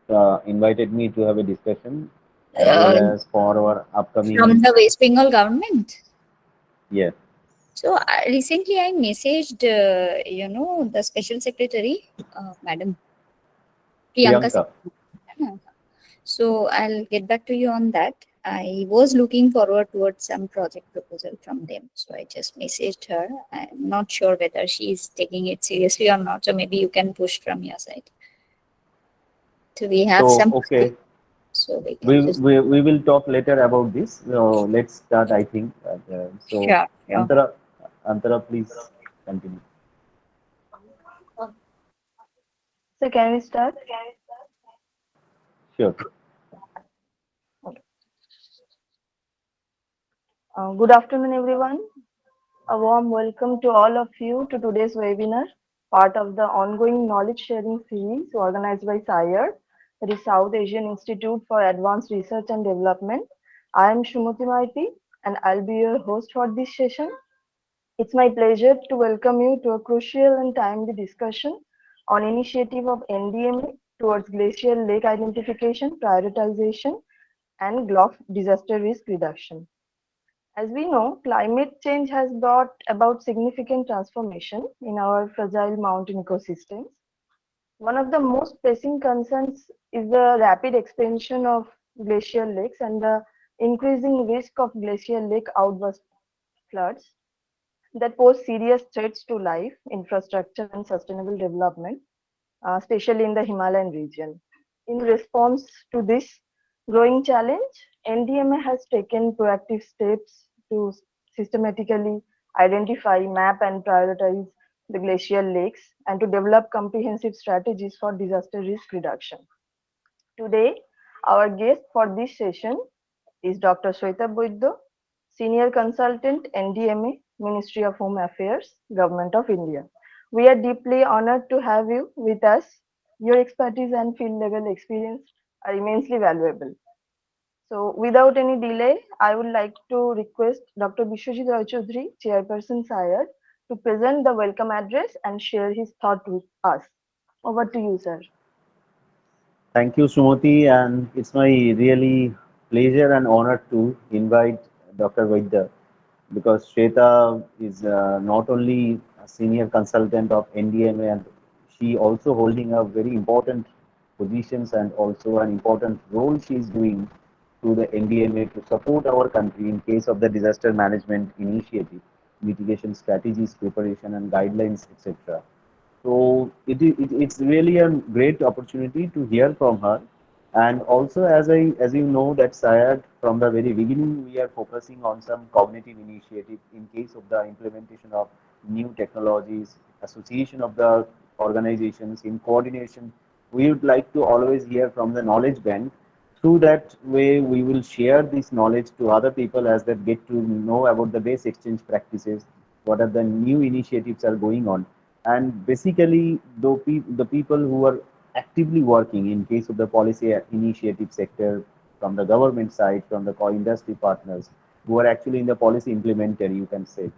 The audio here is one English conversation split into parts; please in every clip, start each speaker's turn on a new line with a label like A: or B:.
A: invited me to have a discussion as well
B: uh,
A: as for our
B: from
A: upcoming.
B: the West Bengal government.
A: Yeah,
B: So recently I messaged, the special secretary, Madam Priyanka.
A: Priyanka.
B: Singh. So I'll get back to you on that. I was looking forward towards some project proposal from them. So I just messaged her. I'm not sure whether she is taking it seriously or not. So maybe you can push from your side. So we have
A: So
B: some,
A: okay,
B: so we
A: we,
B: can just,
A: we we will talk later about this. So let's start. I think so.
B: sure, sure.
A: Antara, Antara, please continue.
C: So can we start?
A: Sure.
C: Okay. Good afternoon, everyone. A warm welcome to all of you to today's webinar, part of the ongoing knowledge sharing series organized by SAIARD, that is South Asian Institute for Advanced Research and Development. I am Shumati Maiti, and I'll be your host for this session. It's my pleasure to welcome you to a crucial and timely discussion on initiative of NDMA towards glacial lake identification, prioritization, and GLOF disaster risk reduction. As we know, climate change has brought about significant transformation in our fragile mountain ecosystems. One of the most pressing concerns is the rapid expansion of glacial lakes and the increasing risk of glacial lake outburst floods that pose serious threats to life, infrastructure, and sustainable development, especially in the Himalayan region. In response to this growing challenge, NDMA has taken proactive steps to systematically identify, map, and prioritize the glacial lakes and to develop comprehensive strategies for disaster risk reduction. Today, our guest for this session is Dr. Sweta Baidya, Senior Consultant, NDMA, Ministry of Home Affairs, Government of India. We are deeply honored to have you with us. Your expertise and field level experience are immensely valuable. So, without any delay, I would like to request Dr. Bishwajit Roy Chaudhary, Chairperson SAIARD, to present the welcome address and share his thought with us. Over to you, sir.
A: Thank you, Sumati, and it's my really pleasure and honor to invite Dr. Vaidya because Sweta is not only a senior consultant of NDMA and she also holding a very important positions and also an important role she is doing to the NDMA to support our country in case of the disaster management initiative, mitigation strategies, preparation and guidelines, etc. So it's really a great opportunity to hear from her. And also, as you know, that SAIAD from the very beginning we are focusing on some cognitive initiative in case of the implementation of new technologies, association of the organizations in coordination. We would like to always hear from the knowledge bank. Through that way, we will share this knowledge to other people as they get to know about the base exchange practices, what are the new initiatives are going on and basically the people who are actively working in case of the policy initiative sector from the government side, from the industry partners who are actually in the policy implementer, you can say.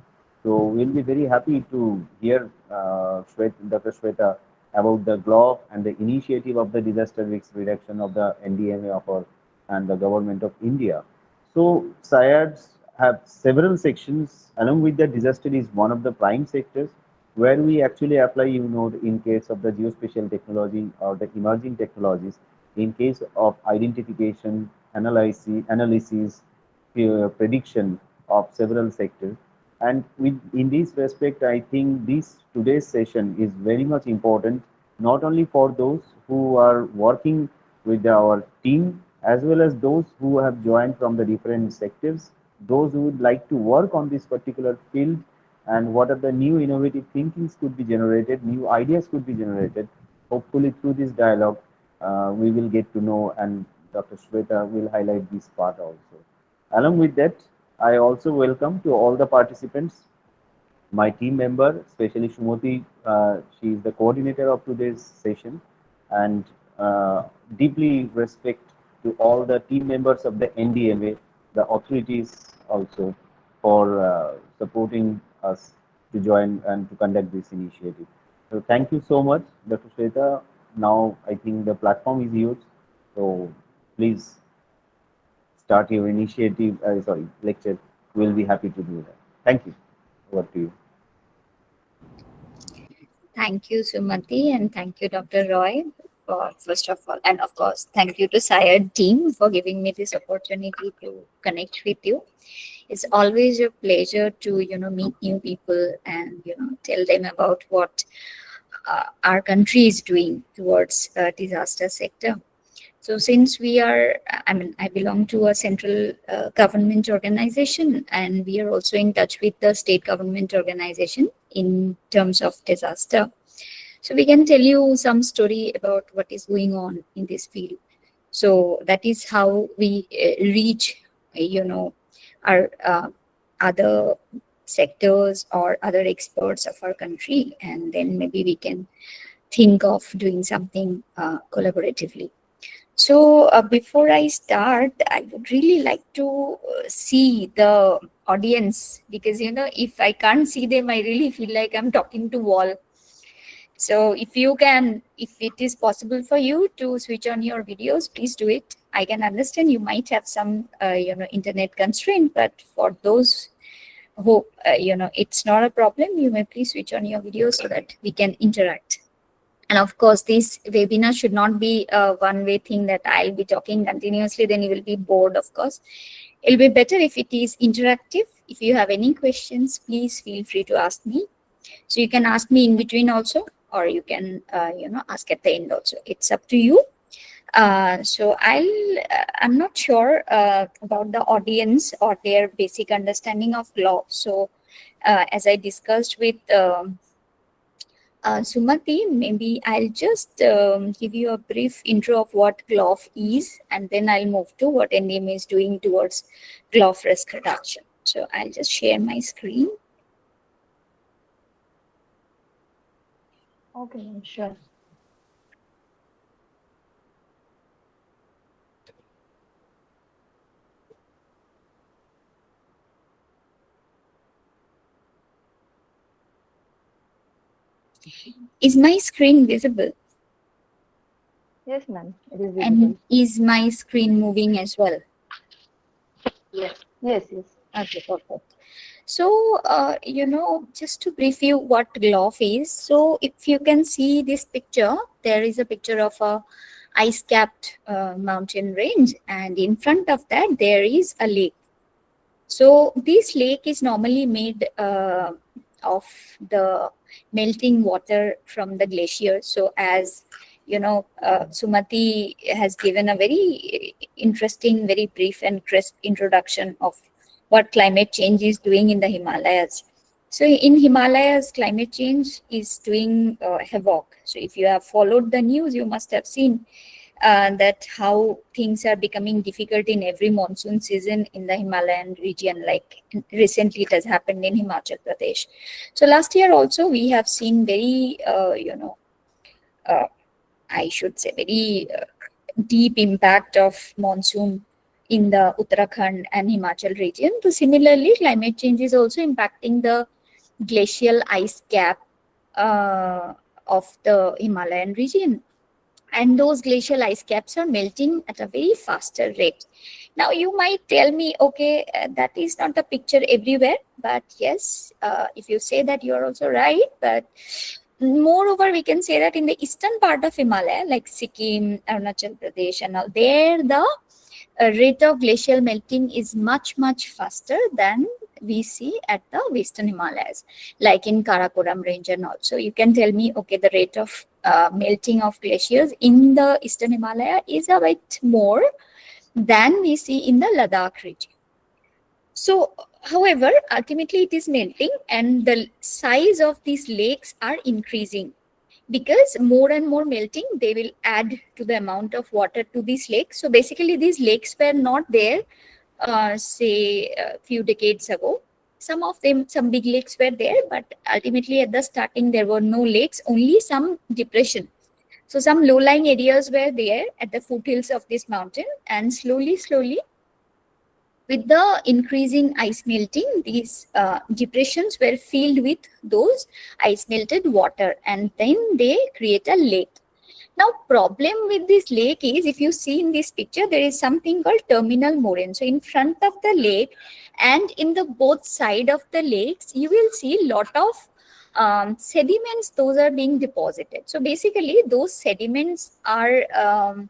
A: So we'll be very happy to hear Dr. Sweta about the GLOF and the initiative of the disaster risk reduction of the NDMA of our, and the government of India. So SIADs have several sections along with the disaster is one of the prime sectors where we actually apply, in case of the geospatial technology or the emerging technologies, in case of identification, analysis, prediction of several sectors. And in this respect, I think this today's session is very much important, not only for those who are working with our team, as well as those who have joined from the different sectors, those who would like to work on this particular field and what are the new innovative thinkings could be generated, new ideas could be generated. Hopefully, through this dialogue, we will get to know, and Dr. Sweta will highlight this part also. Along with that, I also welcome to all the participants my team member, especially Shumoti. She is the coordinator of today's session, and deeply respect to all the team members of the NDMA, the authorities also for supporting us to join and to conduct this initiative. So thank you so much, Dr. Sweta. Now I think the platform is yours. So please start your initiative, lecture. We'll be happy to do that. Thank you. Over to you.
B: Thank you, Sumati, and thank you, Dr. Roy, for first of all, and of course, thank you to SAIARD team for giving me this opportunity to connect with you. It's always a pleasure to meet new people and tell them about what our country is doing towards disaster sector. So since we are, I mean, I belong to a central government organization, and we are also in touch with the state government organization in terms of disaster. So we can tell you some story about what is going on in this field. So that is how we reach, our other sectors or other experts of our country, and then maybe we can think of doing something collaboratively. So before I start, I would really like to see the audience, because if I can't see them, I really feel like I'm talking to wall. So if it is possible for you to switch on your videos, please do it. I can understand you might have some internet constraint, but for those who it's not a problem, you may please switch on your videos so that we can interact. And of course, this webinar should not be a one-way thing that I'll be talking continuously, then you will be bored, of course. It'll be better if it is interactive. If you have any questions, please feel free to ask me. So you can ask me in between also, or you can, ask at the end also. It's up to you. So I'm not sure about the audience or their basic understanding of GLOF. So as I discussed with Sumati, maybe I'll just give you a brief intro of what GLOF is, and then I'll move to what NDMA is doing towards GLOF risk reduction. So I'll just share my screen.
C: Okay, sure.
B: Is my screen visible?
C: Yes, ma'am. It is visible.
B: And is my screen moving as well?
C: Yes. Yes.
B: Okay, perfect. So, just to brief you what GLOF is. So, if you can see this picture, there is a picture of a ice-capped mountain range, and in front of that, there is a lake. So, this lake is normally made of the melting water from the glacier. So, as Sumati has given a very interesting, very brief and crisp introduction of what climate change is doing in the Himalayas. So in Himalayas, climate change is doing havoc. So if you have followed the news, you must have seen that how things are becoming difficult in every monsoon season in the Himalayan region. Like recently, it has happened in Himachal Pradesh. So last year also, we have seen very, I should say, very deep impact of monsoon in the Uttarakhand and Himachal region. So similarly, climate change is also impacting the glacial ice cap of the Himalayan region. And those glacial ice caps are melting at a very faster rate. Now, you might tell me, okay, that is not the picture everywhere. But yes, if you say that, you are also right. But moreover, we can say that in the eastern part of Himalaya, like Sikkim, Arunachal Pradesh, and all, there the rate of glacial melting is much, much faster than we see at the western Himalayas, like in Karakoram range. And also, you can tell me, okay, the rate of melting of glaciers in the eastern Himalaya is a bit more than we see in the Ladakh region. So, however, ultimately it is melting, and the size of these lakes are increasing, because more and more melting, they will add to the amount of water to these lakes. So basically, these lakes were not there, say, a few decades ago. Some of them, some big lakes were there, but ultimately at the starting, there were no lakes, only some depression. So some low-lying areas were there at the foothills of this mountain, and slowly, with the increasing ice melting, these depressions were filled with those ice melted water, and then they create a lake. Now, problem with this lake is, if you see in this picture, there is something called terminal moraine. So in front of the lake and in the both side of the lakes, you will see lot of sediments. Those are being deposited. So basically, those sediments are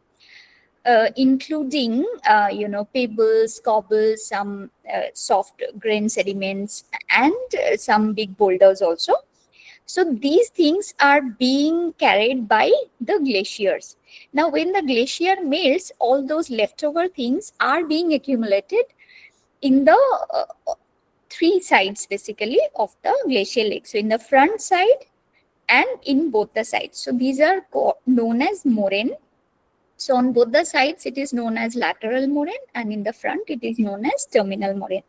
B: including pebbles, cobbles, some soft grain sediments, and some big boulders also. So these things are being carried by the glaciers. Now, when the glacier melts, all those leftover things are being accumulated in the three sides basically of the glacial lake. So in the front side and in both the sides. So these are known as moraine. So on both the sides, it is known as lateral moraine, and in the front, it is known as terminal moraine.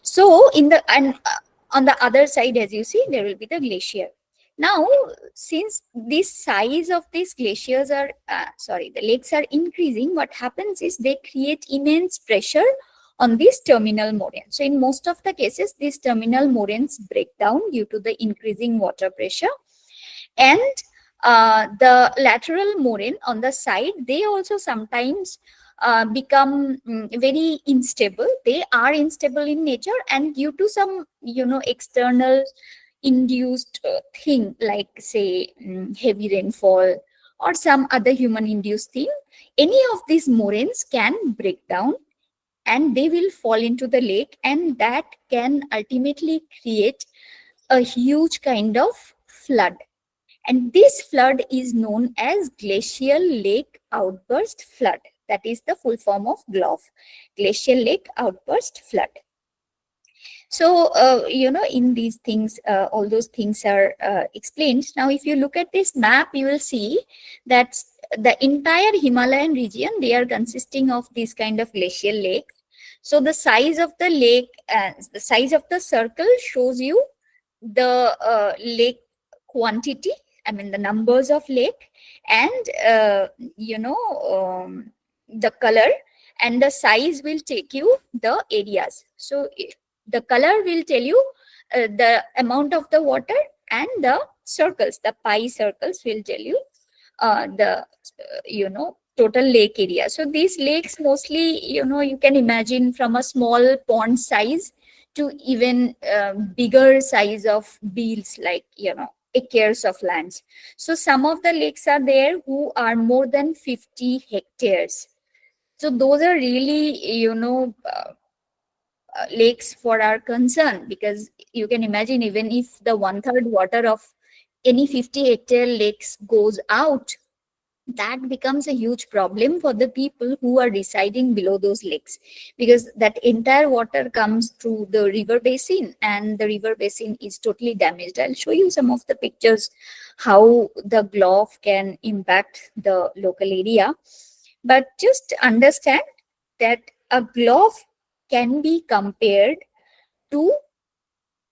B: So on the other side, as you see, there will be the glacier. Now, since the size of these glaciers are, the lakes are increasing, what happens is they create immense pressure on this terminal moraine. So in most of the cases, these terminal moraines break down due to the increasing water pressure. And the lateral moraine on the side, they also sometimes become very unstable. They are unstable in nature, and due to some external induced thing, like say heavy rainfall or some other human induced thing, any of these moraines can break down and they will fall into the lake, and that can ultimately create a huge kind of flood. And this flood is known as glacial lake outburst flood. That is the full form of GLOF, glacial lake outburst flood. So, in these things, all those things are explained. Now, if you look at this map, you will see that the entire Himalayan region, they are consisting of these kind of glacial lakes. So the size of the lake, the size of the circle shows you the lake quantity, I mean the numbers of lake, and the color, and the size will take you the areas. So the color will tell you the amount of the water, and the circles, the pie circles, will tell you the total lake area. So these lakes mostly, you can imagine from a small pond size to even bigger size of beals, like acres of lands. So some of the lakes are there who are more than 50 hectares. So those are really lakes for our concern, because you can imagine, even if the 1/3 water of any 50-hectare lakes goes out, that becomes a huge problem for the people who are residing below those lakes, because that entire water comes through the river basin, and the river basin is totally damaged. I'll show you some of the pictures how the GLOF can impact the local area. But just understand that a GLOF can be compared to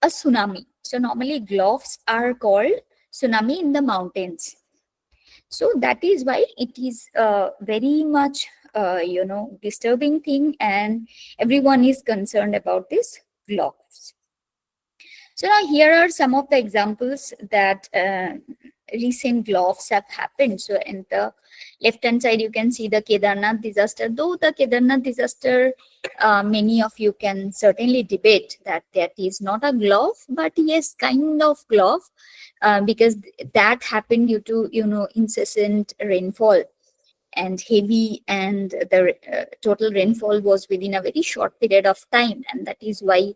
B: a tsunami. So normally GLOFs are called tsunami in the mountains. So that is why it is very much disturbing thing, and everyone is concerned about this GLOFs. So now here are some of the examples that recent GLOFs have happened. So in the left hand side, you can see the Kedarnath disaster. Though the Kedarnath disaster, many of you can certainly debate that is not a GLOF, but yes, kind of GLOF, because that happened due to incessant rainfall and heavy, and the total rainfall was within a very short period of time, and that is why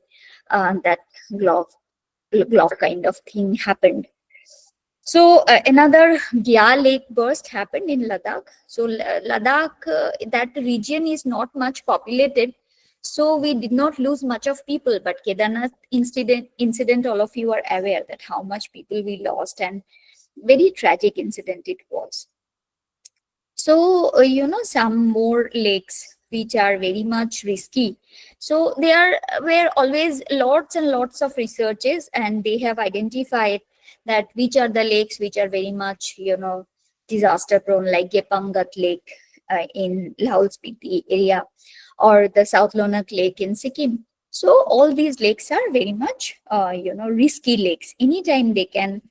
B: that GLOF kind of thing happened. So another Gya lake burst happened in Ladakh. So Ladakh, that region is not much populated, so we did not lose much of people. But Kedarnath incident, all of you are aware that how much people we lost, and very tragic incident it was. So some more lakes which are very much risky. So there were always lots and lots of researches, and they have identified that which are the lakes which are very much disaster prone, like Gepangat Lake in Lahaul Spiti area, or the South Lonak Lake in Sikkim. So all these lakes are very much risky lakes. Anytime they can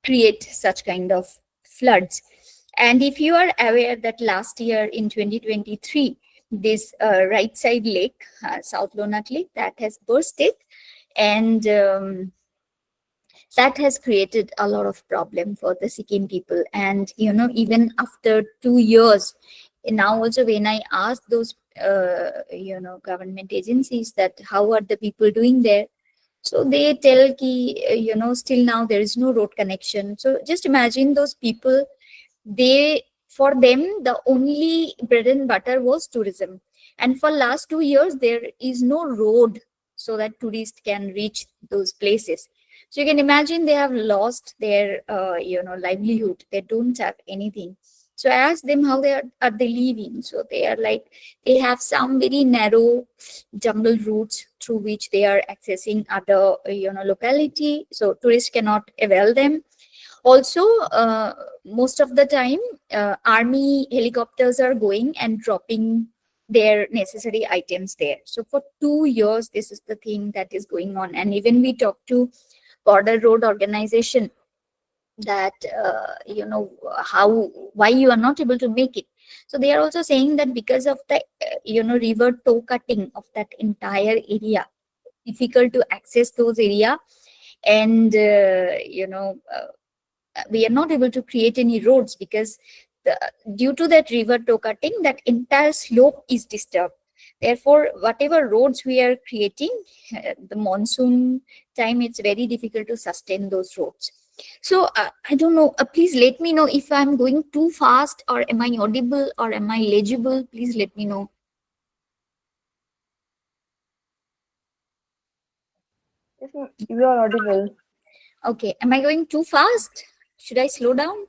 B: create such kind of floods. And if you are aware that last year in 2023, this right side lake, South Lonak Lake, that has bursted, and that has created a lot of problem for the Sikkim people. And even after 2 years, now also when I ask those government agencies that how are the people doing there, so they tell ki, still now there is no road connection. So just imagine those people, for them the only bread and butter was tourism, and for last 2 years there is no road so that tourists can reach those places. So you can imagine they have lost their livelihood. They don't have anything. So I asked them how are they living. So they are like, they have some very narrow jungle routes through which they are accessing other locality, so tourists cannot avail them. Also, most of the time, army helicopters are going and dropping their necessary items there. So for 2 years, this is the thing that is going on. And even we talked to Border Road Organization that, why you are not able to make it. So they are also saying that because of the, river toe cutting of that entire area, difficult to access those area. And, we are not able to create any roads because due to that river toe cutting, that entire slope is disturbed. Therefore, whatever roads we are creating, the monsoon time, it's very difficult to sustain those roads. So I don't know, please let me know if I'm going too fast, or am I audible, or am I legible? Please let me know.
C: Yes, ma'am, you are audible.
B: Okay, am I going too fast? Should I slow down?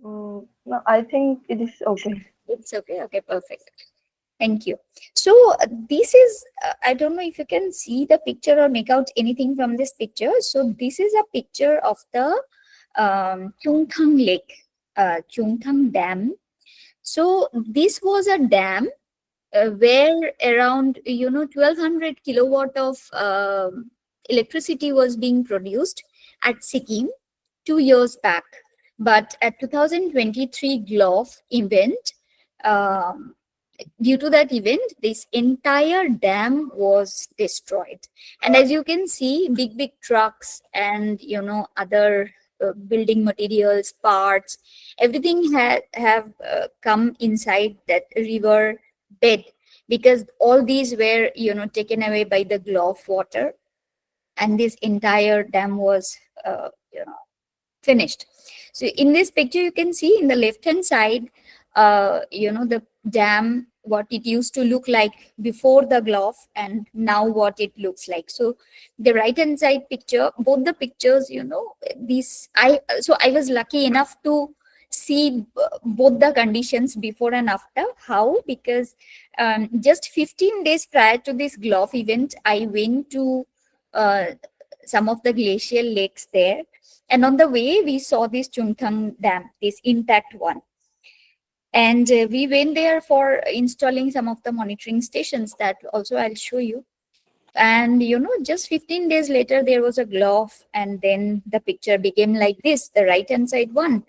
C: No, I think it is okay.
B: It's okay. Okay, perfect. Thank you. So this is, I don't know if you can see the picture or make out anything from this picture. So this is a picture of the Chungthang Lake, Chungthang Dam. So this was a dam where around 1200 kilowatt of electricity was being produced at Sikkim 2 years back. But at 2023 GLOF event, due to that event, this entire dam was destroyed. And as you can see, big trucks and other building materials, parts, everything have come inside that river bed, because all these were taken away by the GLOF water, and this entire dam was finished. So in this picture, you can see in the left hand side, the dam, what it used to look like before the GLOF, and now what it looks like. So the right hand side picture, both the pictures, I was lucky enough to see both the conditions before and after. How? Because just 15 days prior to this GLOF event, I went to some of the glacial lakes there, and on the way we saw this Chungthang Dam, this intact one. And we went there for installing some of the monitoring stations that also I'll show you. And just 15 days later there was a GLOF, and then the picture became like this, the right hand side one.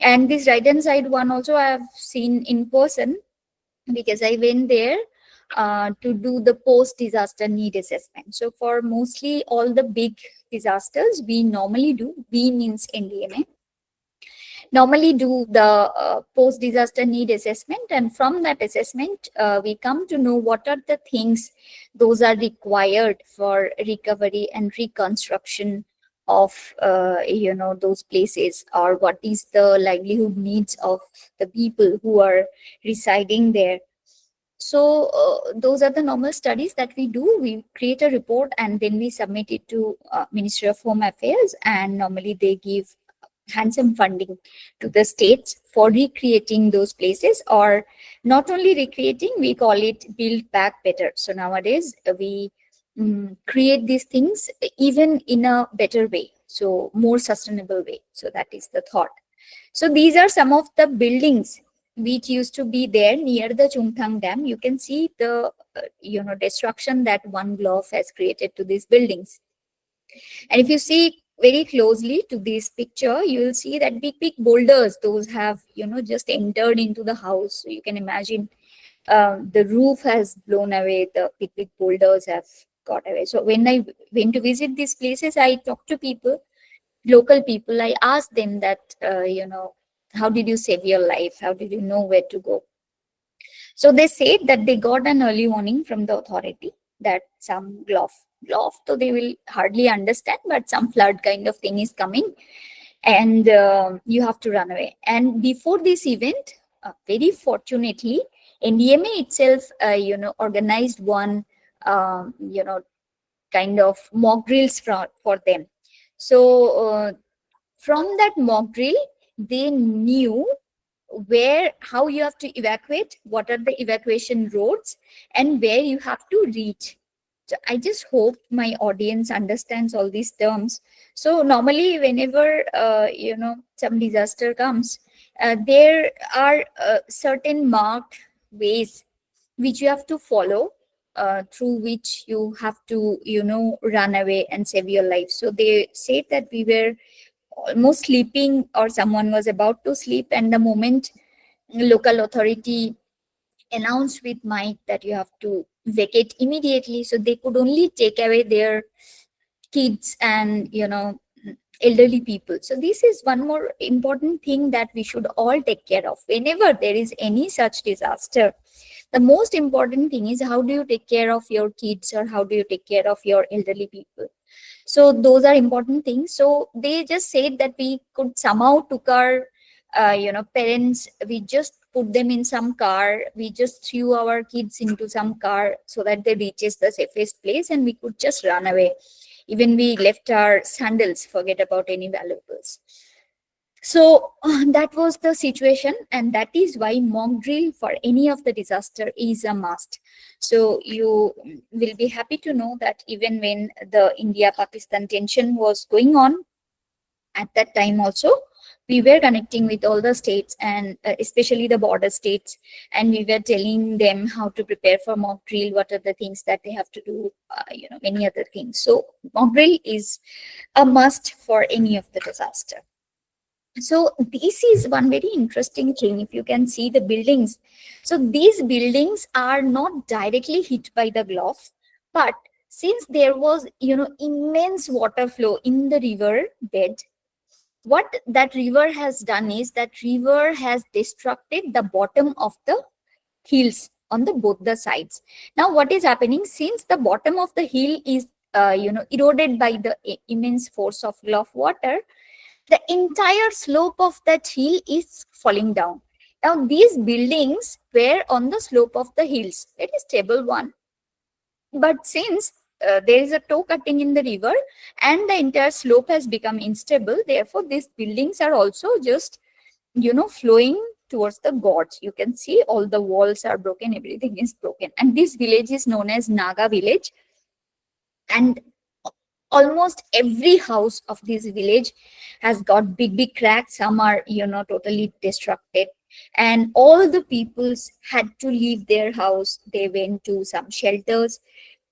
B: And this right hand side one also I have seen in person, because I went there to do the post disaster need assessment. So for mostly all the big disasters, we normally do, we means NDMA, normally do the post disaster need assessment. And from that assessment, we come to know what are the things those are required for recovery and reconstruction of those places, or what is the livelihood needs of the people who are residing there. So those are the normal studies that we do. We create a report and then we submit it to Ministry of Home Affairs, and normally they give handsome funding to the states for recreating those places, or not only recreating, we call it build back better. So nowadays we create these things even in a better way, so more sustainable way. So that is the thought. So these are some of the buildings which used to be there near the Chungthang Dam. You can see the destruction that one GLOF has created to these buildings. And if you see very closely to this picture, you will see that big boulders, those have, just entered into the house. So you can imagine the roof has blown away, the big boulders have got away. So when I went to visit these places, I talked to people, local people. I asked them that, how did you save your life? How did you know where to go? So they said that they got an early warning from the authority that some GLOF, so they will hardly understand, but some flood kind of thing is coming, and you have to run away. And before this event, very fortunately, NDMA itself, organized one, kind of mock drills for them. So from that mock drill, they knew how you have to evacuate, what are the evacuation roads, and where you have to reach. So I just hope my audience understands all these terms. So normally whenever some disaster comes, there are certain marked ways which you have to follow, through which you have to run away and save your life. So they said that we were almost sleeping, or someone was about to sleep, and the moment local authority announced with mic that you have to vacate immediately, so they could only take away their kids and elderly people. So this is one more important thing that we should all take care of whenever there is any such disaster. The most important thing is, how do you take care of your kids, or how do you take care of your elderly people? So those are important things. So they just said that we could somehow took our parents, we just put them in some car, we just threw our kids into some car so that they reaches the safest place, and we could just run away. Even we left our sandals, forget about any valuables. So that was the situation, and that is why mock drill for any of the disaster is a must. So you will be happy to know that even when the India-Pakistan tension was going on, at that time also, we were connecting with all the states, and especially the border states, and we were telling them how to prepare for mock drill, what are the things that they have to do, many other things. So mock drill is a must for any of the disaster. So this is one very interesting thing. If you can see the buildings, so these buildings are not directly hit by the GLOF, but since there was immense water flow in the river bed, what that river has done is that river has destructed the bottom of the hills on the both the sides. Now what is happening, since the bottom of the hill is eroded by the immense force of GLOF water, the entire slope of that hill is falling down. Now these buildings were on the slope of the hills, it is stable one, but since there is a toe cutting in the river and the entire slope has become unstable, therefore these buildings are also just flowing towards the gorge. You can see all the walls are broken, everything is broken, and this village is known as Naga village, and almost every house of this village has got big cracks. Some are totally destructed, and all the peoples had to leave their house. They went to some shelters,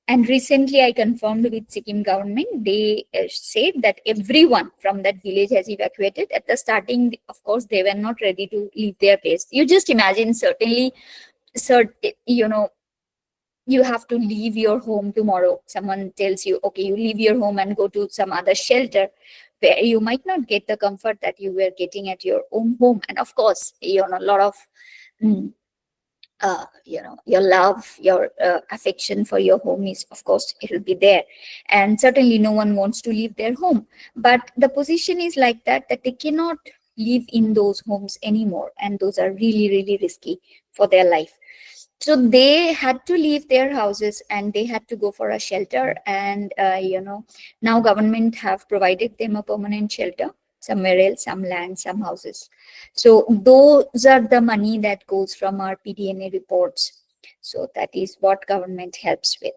B: and recently I confirmed with Sikkim government, they said that everyone from that village has evacuated. At the starting, of course, they were not ready to leave their place. You just imagine, certainly you have to leave your home tomorrow. Someone tells you, okay, you leave your home and go to some other shelter, where you might not get the comfort that you were getting at your own home. And of course, a lot of your love, your affection for your home is, of course, it will be there, and certainly no one wants to leave their home, but the position is like that they cannot live in those homes anymore, and those are really risky for their life. So they had to leave their houses and they had to go for a shelter, and now government have provided them a permanent shelter somewhere else, some land, some houses. So those are the money that goes from our PDNA reports. So that is what government helps with.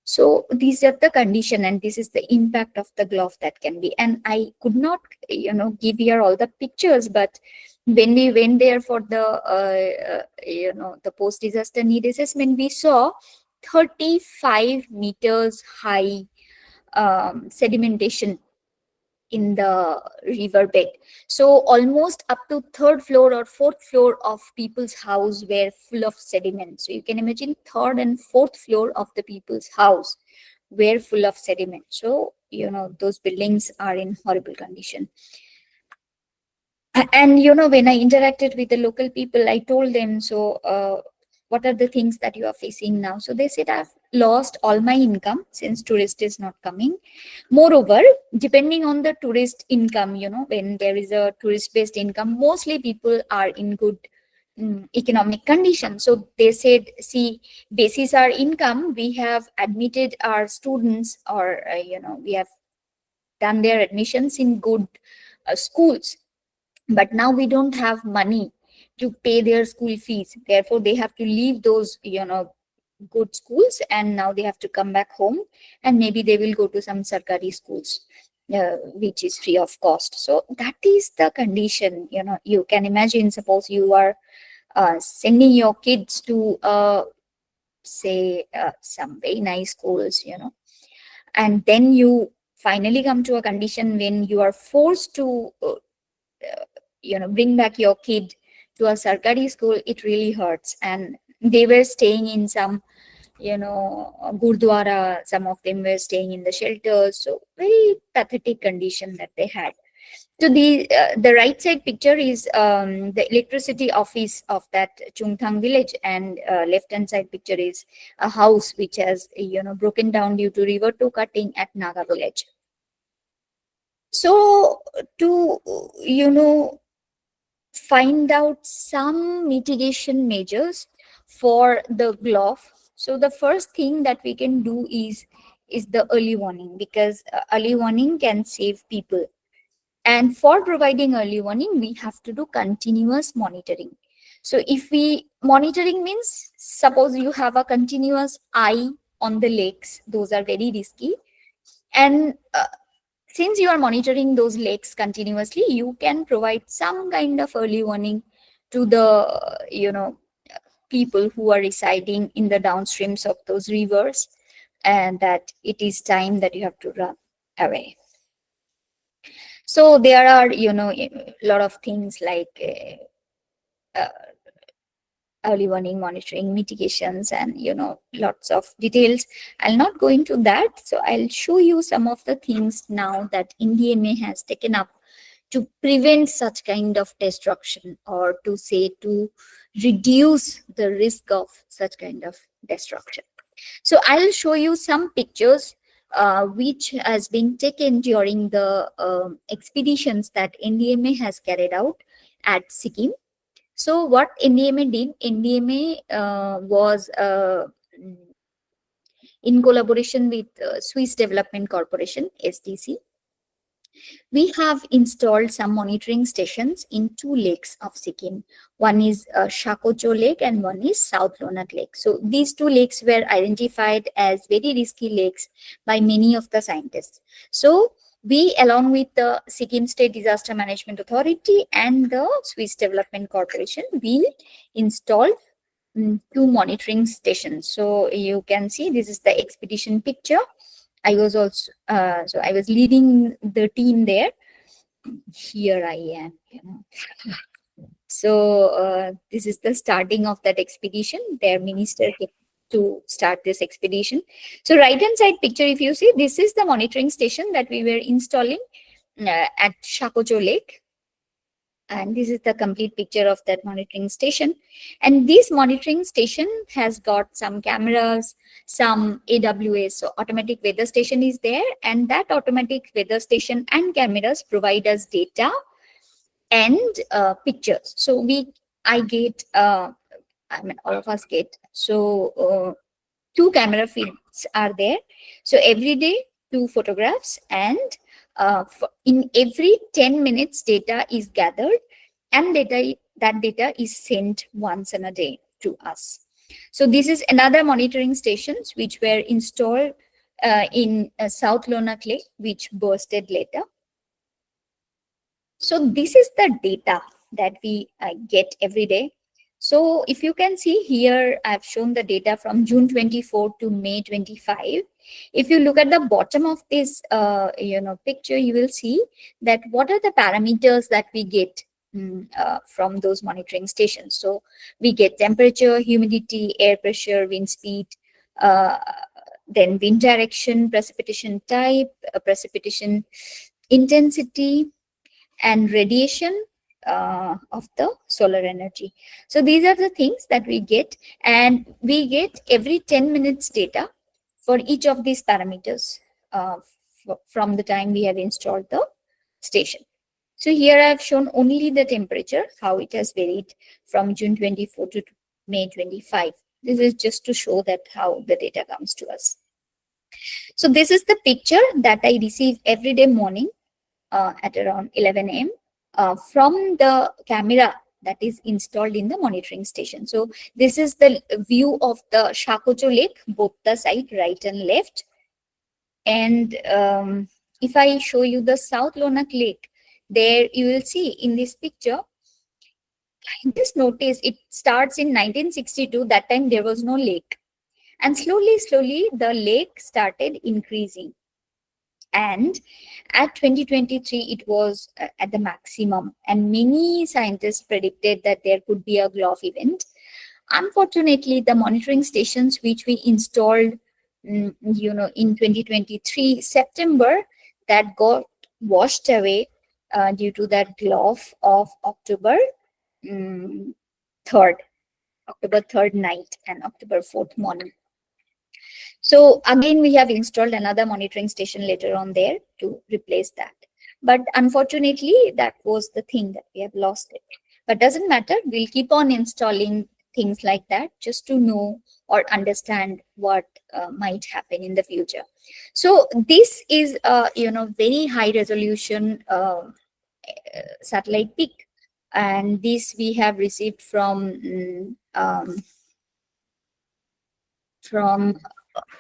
B: So these are the condition, and this is the impact of the GLOF that can be. And I could not, give here all the pictures, but when we went there for the, the post-disaster need assessment, we saw 35 meters high sedimentation in the riverbed. So almost up to third floor or fourth floor of people's house were full of sediment. So you can imagine third and fourth floor of the people's house were full of sediment. So, those buildings are in horrible condition. And when I interacted with the local people, I told them, so what are the things that you are facing now? So they said, I've lost all my income since tourist is not coming. Moreover, depending on the tourist income, when there is a tourist based income, mostly people are in good economic condition. So they said, see, basis our income, we have admitted our students, or we have done their admissions in good schools, but now we don't have money to pay their school fees. Therefore they have to leave those good schools, and now they have to come back home, and maybe they will go to some sarkari schools, which is free of cost. So that is the condition. You can imagine, suppose you are sending your kids to say some very nice schools, and then you finally come to a condition when you are forced to bring back your kid to a sarkari school. It really hurts. And they were staying in some gurdwara, some of them were staying in the shelters. So very pathetic condition that they had. So the right side picture is the electricity office of that Chungthang village, and left hand side picture is a house which has broken down due to river to cutting at Naga village. So to find out some mitigation measures for the GLOF. So the first thing that we can do is the early warning, because early warning can save people. And for providing early warning, we have to do continuous monitoring. So monitoring means, suppose you have a continuous eye on the lakes, those are very risky. And since you are monitoring those lakes continuously, you can provide some kind of early warning to the people who are residing in the downstreams of those rivers, and that it is time that you have to run away. So there are a lot of things like early warning, monitoring, mitigations, and lots of details. I'll not go into that. So I'll show you some of the things now that NDMA has taken up to prevent such kind of destruction, or to reduce the risk of such kind of destruction. So I'll show you some pictures which has been taken during the expeditions that NDMA has carried out at Sikkim. So what NDMA did, NDMA was in collaboration with Swiss Development Corporation, SDC. We have installed some monitoring stations in 2 lakes of Sikkim. One is Shakocho Lake and one is South Lonat Lake. So these 2 lakes were identified as very risky lakes by many of the scientists. So we, along with the Sikkim State Disaster Management Authority and the Swiss Development Corporation, we installed 2 monitoring stations. So you can see this is the expedition picture. I was also so I was leading the team there. Here I am. So this is the starting of that expedition. Their minister came to start this expedition. So right hand side picture, if you see, this is the monitoring station that we were installing at Shakocho Lake. And this is the complete picture of that monitoring station. And this monitoring station has got some cameras, some AWS, so automatic weather station is there. And that automatic weather station and cameras provide us data and pictures. So I get, all of us get. So 2 camera feeds are there. So every day 2 photographs, and in every 10 minutes data is gathered, and that data is sent once in a day to us. So this is another monitoring stations which were installed in South Lonat Lake, which bursted later. So this is the data that we get every day. So if you can see here, I've shown the data from June 24 to May 25. If you look at the bottom of this picture, you will see that what are the parameters that we get from those monitoring stations. So we get temperature, humidity, air pressure, wind speed, then wind direction, precipitation type, precipitation intensity, and radiation of the solar energy. So these are the things that we get, and we get every 10 minutes data for each of these parameters from the time we have installed the station. So here I have shown only the temperature, how it has varied from June 24 to May 25. This is just to show that how the data comes to us. So this is the picture that I receive every day morning at around 11 a.m. From the camera that is installed in the monitoring station. So this is the view of the Shakocho Lake, both the side, right and left. And if I show you the South Lonak Lake, there you will see in this picture, just notice it starts in 1962. That time there was no lake. And slowly, the lake started increasing. And at 2023, it was at the maximum. And many scientists predicted that there could be a GLOF event. Unfortunately, the monitoring stations which we installed, in 2023 September, that got washed away due to that GLOF of October 3rd night and October 4th morning. So again, we have installed another monitoring station later on there to replace that. But unfortunately, that was the thing that we have lost it. But doesn't matter. We'll keep on installing things like that just to know or understand what might happen in the future. So this is a very high resolution satellite pic, and this we have received from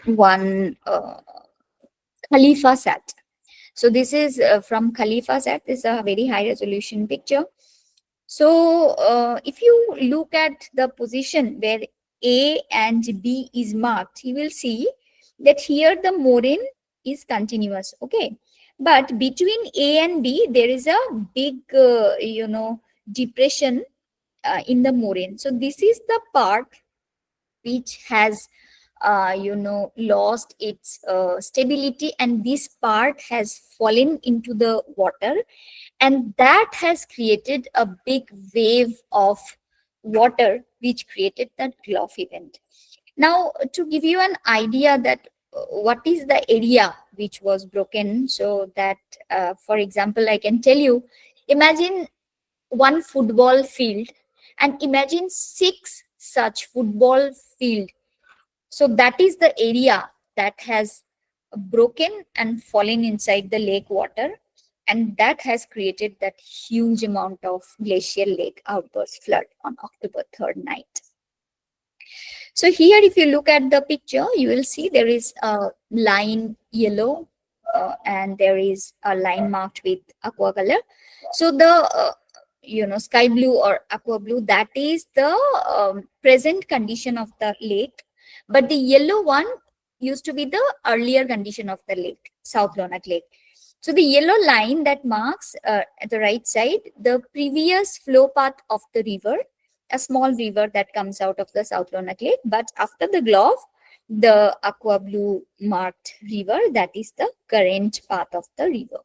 B: one Khalifa Sat. So this is from Khalifa Sat. This is a very high resolution picture. So if you look at the position where A and B is marked, you will see that here the moraine is continuous. Okay, but between A and B there is a big depression in the moraine. So this is the part which has lost its stability, and this part has fallen into the water, and that has created a big wave of water which created that GLOF event. Now, to give you an idea that what is the area which was broken, so that for example, I can tell you, imagine one football field and imagine 6 such football field. So that is the area that has broken and fallen inside the lake water, and that has created that huge amount of glacial lake outburst flood on October 3rd night. So here, if you look at the picture, you will see there is a line yellow and there is a line marked with aqua color. So the sky blue or aqua blue, that is the present condition of the lake, but the yellow one used to be the earlier condition of the lake, South Lonak Lake. So the yellow line that marks at the right side the previous flow path of the river, a small river that comes out of the South Lonak Lake, but after the GLOF, the aqua blue marked river, that is the current path of the river.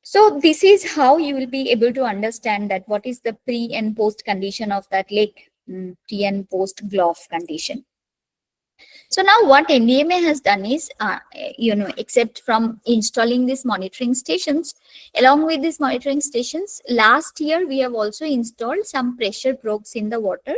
B: So this is how you will be able to understand that what is the pre and post condition of that lake, pre and post GLOF condition. So now what NDMA has done is, except from installing these monitoring stations, along with these monitoring stations, last year we have also installed some pressure probes in the water,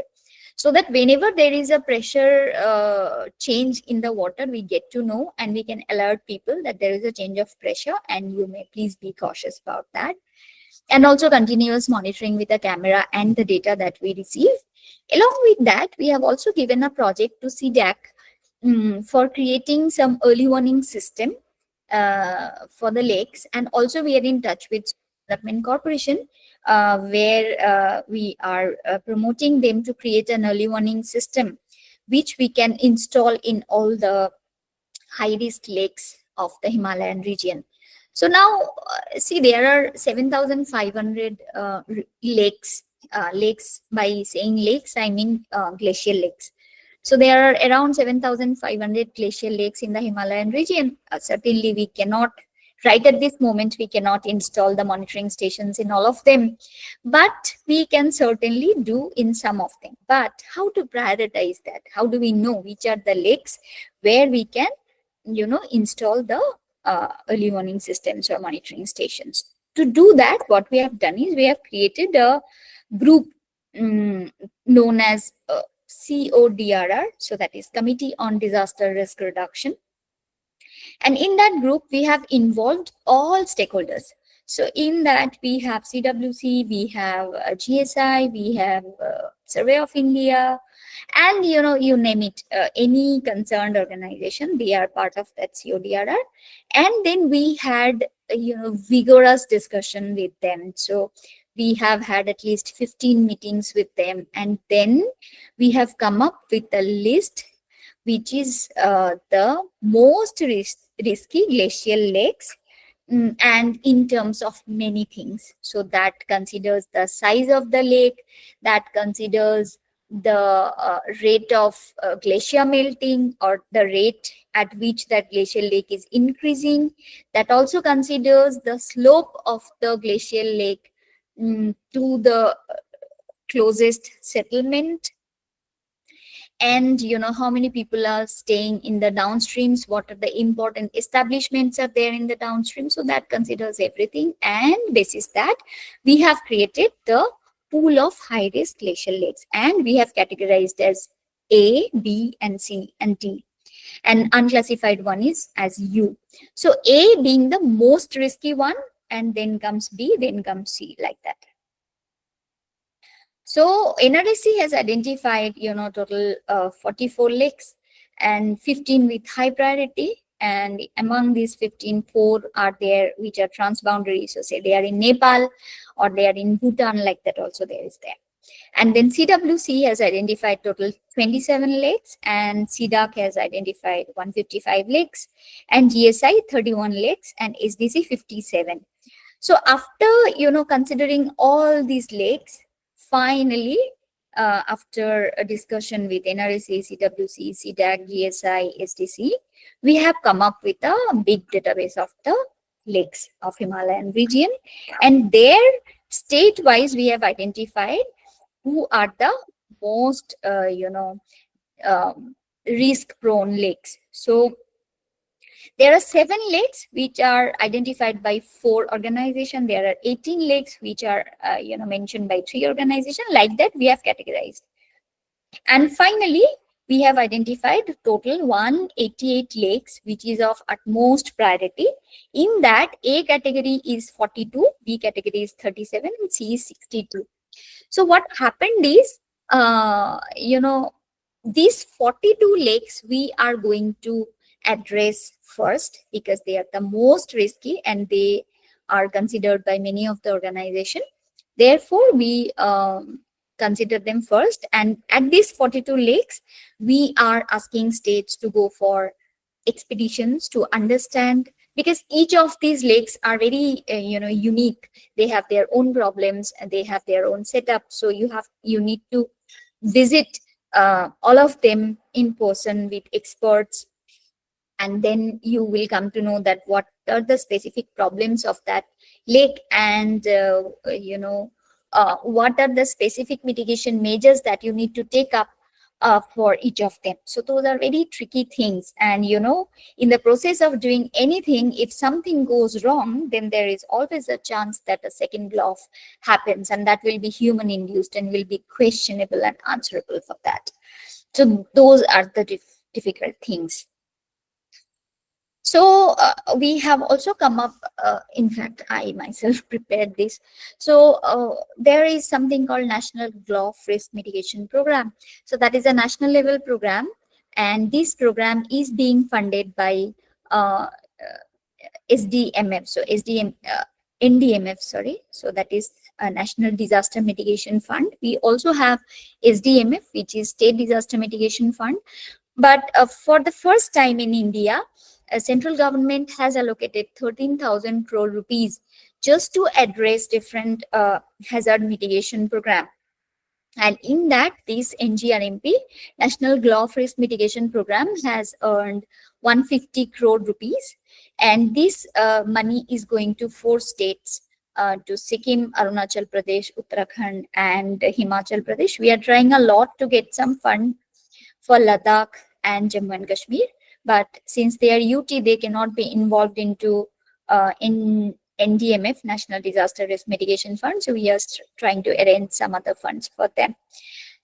B: so that whenever there is a pressure change in the water, we get to know and we can alert people that there is a change of pressure and you may please be cautious about that. And also continuous monitoring with the camera and the data that we receive. Along with that, we have also given a project to CDAC for creating some early warning system for the lakes. And also we are in touch with Development Corporation where we are promoting them to create an early warning system, which we can install in all the high-risk lakes of the Himalayan region. So now, see, there are 7,500 lakes. Lakes, by saying lakes, I mean glacial lakes. So there are around 7,500 glacial lakes in the Himalayan region. Certainly, we cannot, right at this moment, we cannot install the monitoring stations in all of them, but we can certainly do in some of them. But how to prioritize that? How do we know which are the lakes where we can, install the early warning systems or monitoring stations? To do that, what we have done is we have created a group known as CODRR, so that is Committee on Disaster Risk Reduction. And in that group, we have involved all stakeholders. So in that, we have CWC, we have GSI, we have Survey of India, and you name it, any concerned organization, they are part of that CODRR. And then we had vigorous discussion with them. So we have had at least 15 meetings with them, and then we have come up with a list which is the most risky glacial lakes, and in terms of many things. So that considers the size of the lake, that considers the rate of glacier melting, or the rate at which that glacial lake is increasing. That also considers the slope of the glacial lake to the closest settlement, and how many people are staying in the downstreams, what are the important establishments are there in the downstream. So that considers everything, and basis that we have created the pool of high risk glacial lakes, and we have categorized as A, B, and C and D, and unclassified one is as U. So A being the most risky one, and then comes B, then comes C, like that. So NRSC has identified, total 44 lakes and 15 with high priority. And among these 15, 4 are there which are transboundary. So say they are in Nepal or they are in Bhutan, like that also there is there. And then CWC has identified total 27 lakes, and CDAC has identified 155 lakes, and GSI 31 lakes, and SDC 57. So after, considering all these lakes, finally, after a discussion with NRSA, CWC, CDAC, GSI, SDC, we have come up with a big database of the lakes of Himalayan region. And there, state-wise, we have identified who are the most, risk-prone lakes. So there are 7 lakes which are identified by 4 organizations. There are 18 lakes which are mentioned by 3 organizations. Like that, we have categorized. And finally, we have identified total 188 lakes, which is of utmost priority. In that, A category is 42, B category is 37, and C is 62. So what happened is, these 42 lakes we are going to address first, because they are the most risky and they are considered by many of the organization. Therefore, we consider them first. And at these 42 lakes, we are asking states to go for expeditions to understand, because each of these lakes are very unique. They have their own problems and they have their own setup. So you need to visit all of them in person with experts, and then you will come to know that what are the specific problems of that lake, and what are the specific mitigation measures that you need to take up for each of them. So those are very tricky things, and in the process of doing anything, if something goes wrong, then there is always a chance that a second GLOF happens, and that will be human induced and will be questionable and answerable for that. So those are the difficult things. So we have also come up, in fact, I myself prepared this. So there is something called National GLOF Risk Mitigation Program. So that is a national level program, and this program is being funded by SDMF. So NDMF, sorry. So that is a National Disaster Mitigation Fund. We also have SDMF, which is State Disaster Mitigation Fund. But for the first time in India, central government has allocated 13,000 crore rupees just to address different hazard mitigation program. And in that, this NGRMP, National GLOF Risk Mitigation Program, has earned 150 crore rupees. And this money is going to 4 states, to Sikkim, Arunachal Pradesh, Uttarakhand, and Himachal Pradesh. We are trying a lot to get some fund for Ladakh and Jammu and Kashmir. But since they are UT, they cannot be involved into in NDMF, National Disaster Risk Mitigation Fund. So we are trying to arrange some other funds for them.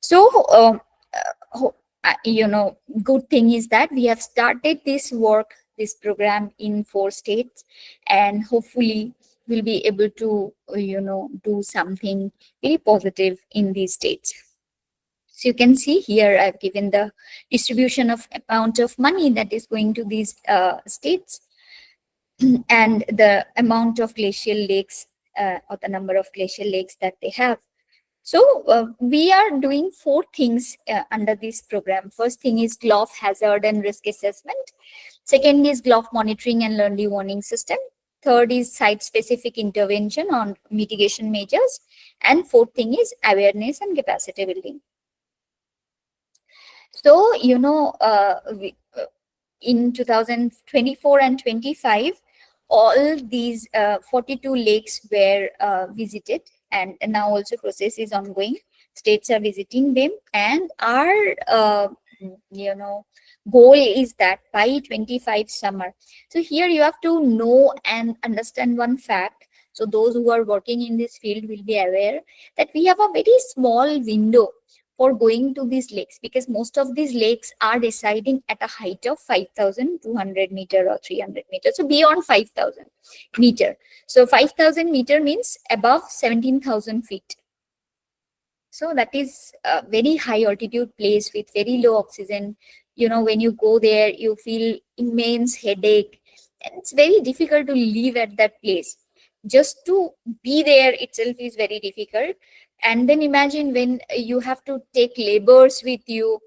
B: So, good thing is that we have started this work, this program in 4 states, and hopefully we'll be able to, do something very positive in these states. So you can see here, I've given the distribution of amount of money that is going to these states and the amount of glacial lakes, or the number of glacial lakes that they have. So we are doing 4 things under this program. First thing is GLOF hazard and risk assessment. Second is GLOF monitoring and early warning system. Third is site-specific intervention on mitigation measures. And fourth thing is awareness and capacity building. So, in 2024 and 25, all these 42 lakes were visited, and now also process is ongoing. States are visiting them, and our goal is that by 25 summer. So here you have to know and understand one fact. So those who are working in this field will be aware that we have a very small window for going to these lakes, because most of these lakes are residing at a height of 5,200 meter or 300 meters. So beyond 5,000 meter. So 5,000 meter means above 17,000 feet. So that is a very high altitude place with very low oxygen. When you go there, you feel immense headache, and it's very difficult to live at that place. Just to be there itself is very difficult. And then imagine when you have to take laborers with you,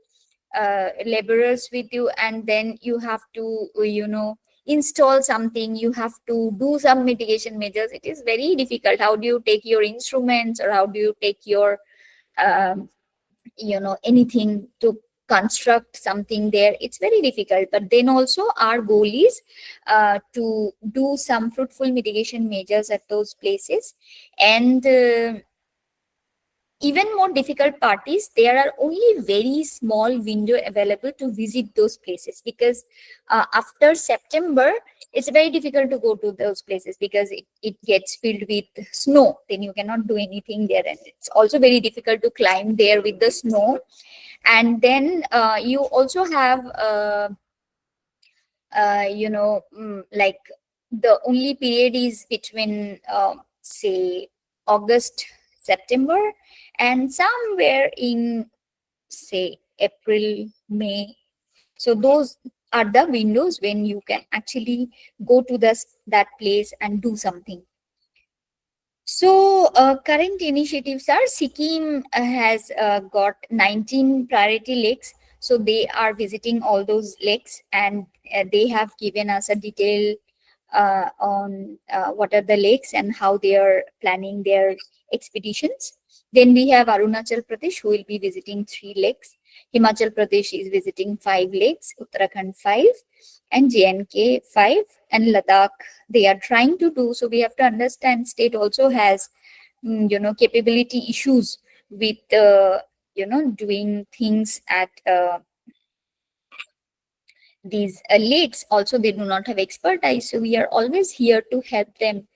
B: and then you have to, install something, you have to do some mitigation measures. It is very difficult. How do you take your instruments, or how do you take your, anything to construct something there? It's very difficult. But then also our goal is to do some fruitful mitigation measures at those places. And even more difficult part is there are only very small window available to visit those places, because after September it's very difficult to go to those places, because it gets filled with snow. Then you cannot do anything there, and it's also very difficult to climb there with the snow. And then you also have like the only period is between say August, September, and somewhere in say April, May. So those are the windows when you can actually go to that place and do something. So current initiatives are Sikkim has got 19 priority lakes. So they are visiting all those lakes, and they have given us a detail on what are the lakes and how they are planning their expeditions. Then we have Arunachal Pradesh, who will be visiting 3 lakes. Himachal Pradesh is visiting 5 lakes, Uttarakhand 5, and JNK 5, and Ladakh they are trying to do. So we have to understand state also has capability issues with doing things at these lakes. Also they do not have expertise, so we are always here to help them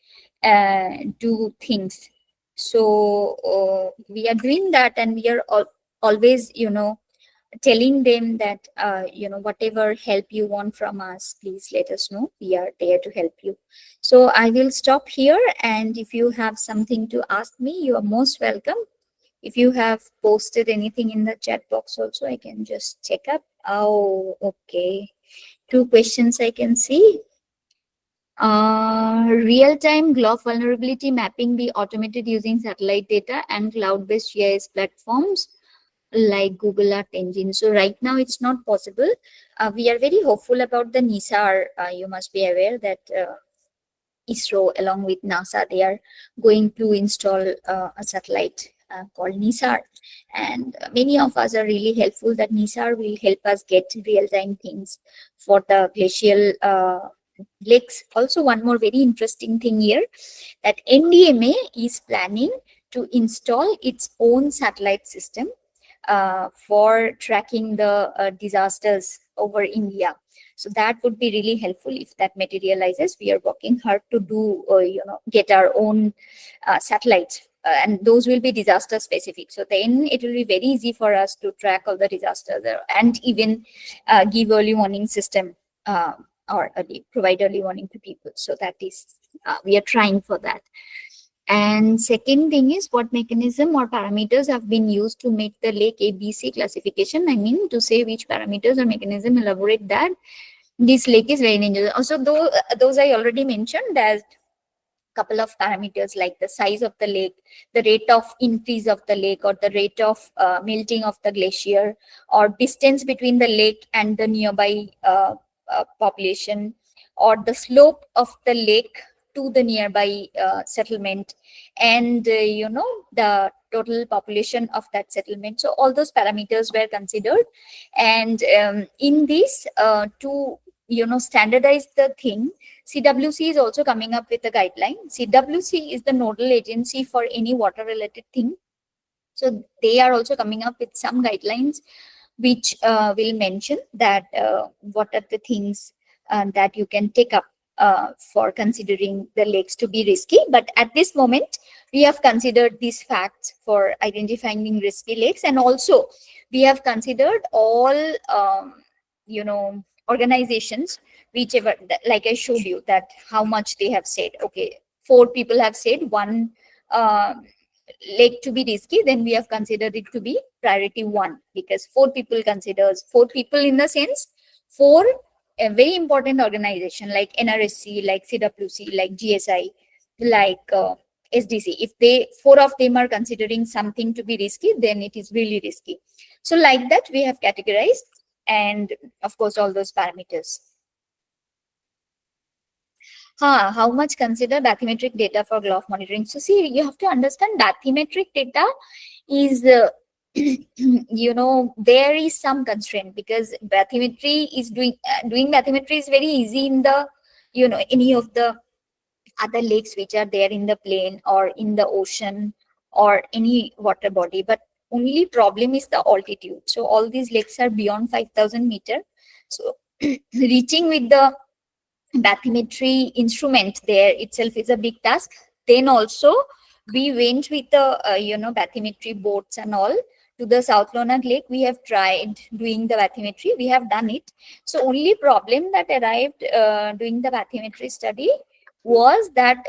B: do things. So we are doing that, and we are always telling them that whatever help you want from us, please let us know. We are there to help you. So I will stop here, and if you have something to ask me, you are most welcome. If you have posted anything in the chat box also, I can just check up. Oh, okay. 2 questions I can see. Real-time GLOF vulnerability mapping be automated using satellite data and cloud-based GIS platforms like Google Earth Engine. So right now it's not possible. We are very hopeful about the NISAR. You must be aware that ISRO along with NASA, they are going to install a satellite called NISAR. And many of us are really helpful that NISAR will help us get real-time things for the glacial lakes. Also, one more very interesting thing here, that NDMA is planning to install its own satellite system for tracking the disasters over India. So that would be really helpful if that materializes. We are working hard to do, get our own satellites, and those will be disaster specific. So then it will be very easy for us to track all the disasters and even give early warning system or provide early warning to people. So that is, we are trying for that. And second thing is, what mechanism or parameters have been used to make the lake ABC classification? I mean, to say which parameters or mechanism, elaborate that. This lake is very dangerous. Also, those I already mentioned as couple of parameters like the size of the lake, the rate of increase of the lake, or the rate of melting of the glacier, or distance between the lake and the nearby population, or the slope of the lake to the nearby settlement, and the total population of that settlement. So all those parameters were considered, and in this to standardize the thing, CWC is also coming up with a guideline. CWC is the nodal agency for any water related thing. So they are also coming up with some guidelines which will mention that what are the things that you can take up for considering the lakes to be risky. But at this moment, we have considered these facts for identifying risky lakes, and also we have considered all organizations, whichever, like I showed you that how much they have said. Okay, 4 people have said one lake to be risky, then we have considered it to be priority 1, because 4 people considers, 4 people in the sense 4 a very important organization like NRSC, like CWC, like GSI, like SDC. If they 4 of them are considering something to be risky, then it is really risky. So like that we have categorized, and of course all those parameters. How much consider bathymetric data for GLOF monitoring? So see, you have to understand bathymetric data is there is some constraint, because bathymetry is doing bathymetry is very easy in the any of the other lakes which are there in the plain or in the ocean or any water body, but only problem is the altitude. So all these lakes are beyond 5,000 meter. So reaching with the bathymetry instrument there itself is a big task. Then also we went with the bathymetry boats and all to the South Lonag Lake. We have tried doing the bathymetry, we have done it. So only problem that arrived doing the bathymetry study was that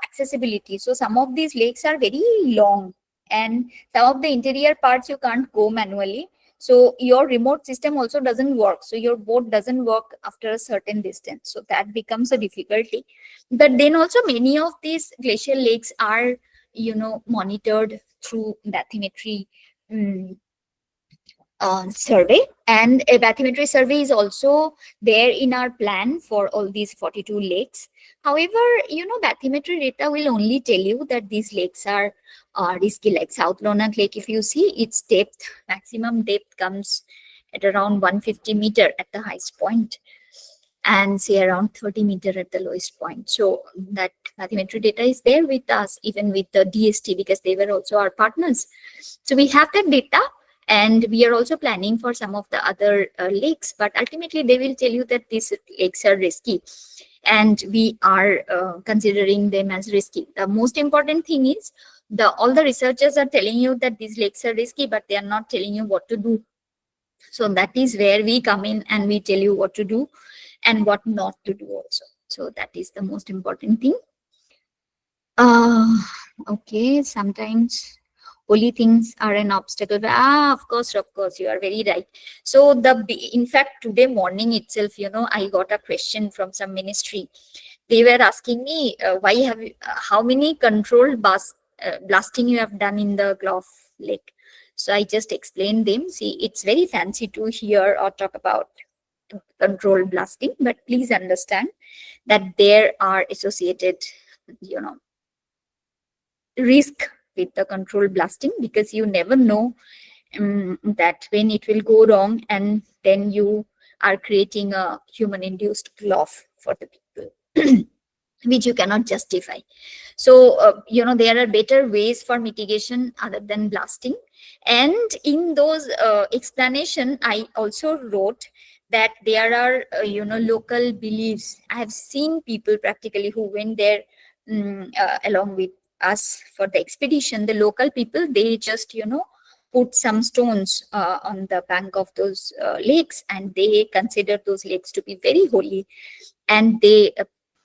B: accessibility. So some of these lakes are very long, and some of the interior parts you can't go manually. So your remote system also doesn't work. So your boat doesn't work after a certain distance. So that becomes a difficulty. But then also many of these glacial lakes are, monitored through bathymetry survey, and a bathymetry survey is also there in our plan for all these 42 lakes. However, bathymetry data will only tell you that these lakes are risky. Like South Lonag Lake, if you see its depth, maximum depth comes at around 150 meter at the highest point, and say around 30 meter at the lowest point. So that bathymetry data is there with us, even with the DST, because they were also our partners. So we have that data, and we are also planning for some of the other lakes, but ultimately they will tell you that these lakes are risky, and we are considering them as risky. The most important thing is all the researchers are telling you that these lakes are risky, but they are not telling you what to do. So that is where we come in, and we tell you what to do and what not to do also. So that is the most important thing. Okay, sometimes holy things are an obstacle. Of course, you are very right. So in fact, today morning itself, I got a question from some ministry. they were asking me, why have you, how many controlled blasting you have done in the GLOF lake. So I just explained them, see, it's very fancy to hear or talk about controlled blasting, but please understand that there are associated, risk with the controlled blasting, because you never know that when it will go wrong, and then you are creating a human induced GLOF for the people which you cannot justify. So there are better ways for mitigation other than blasting. And in those explanation, I also wrote that there are local beliefs. I have seen people practically who went there along with us for the expedition. The local people, they just put some stones on the bank of those lakes, and they consider those lakes to be very holy, and they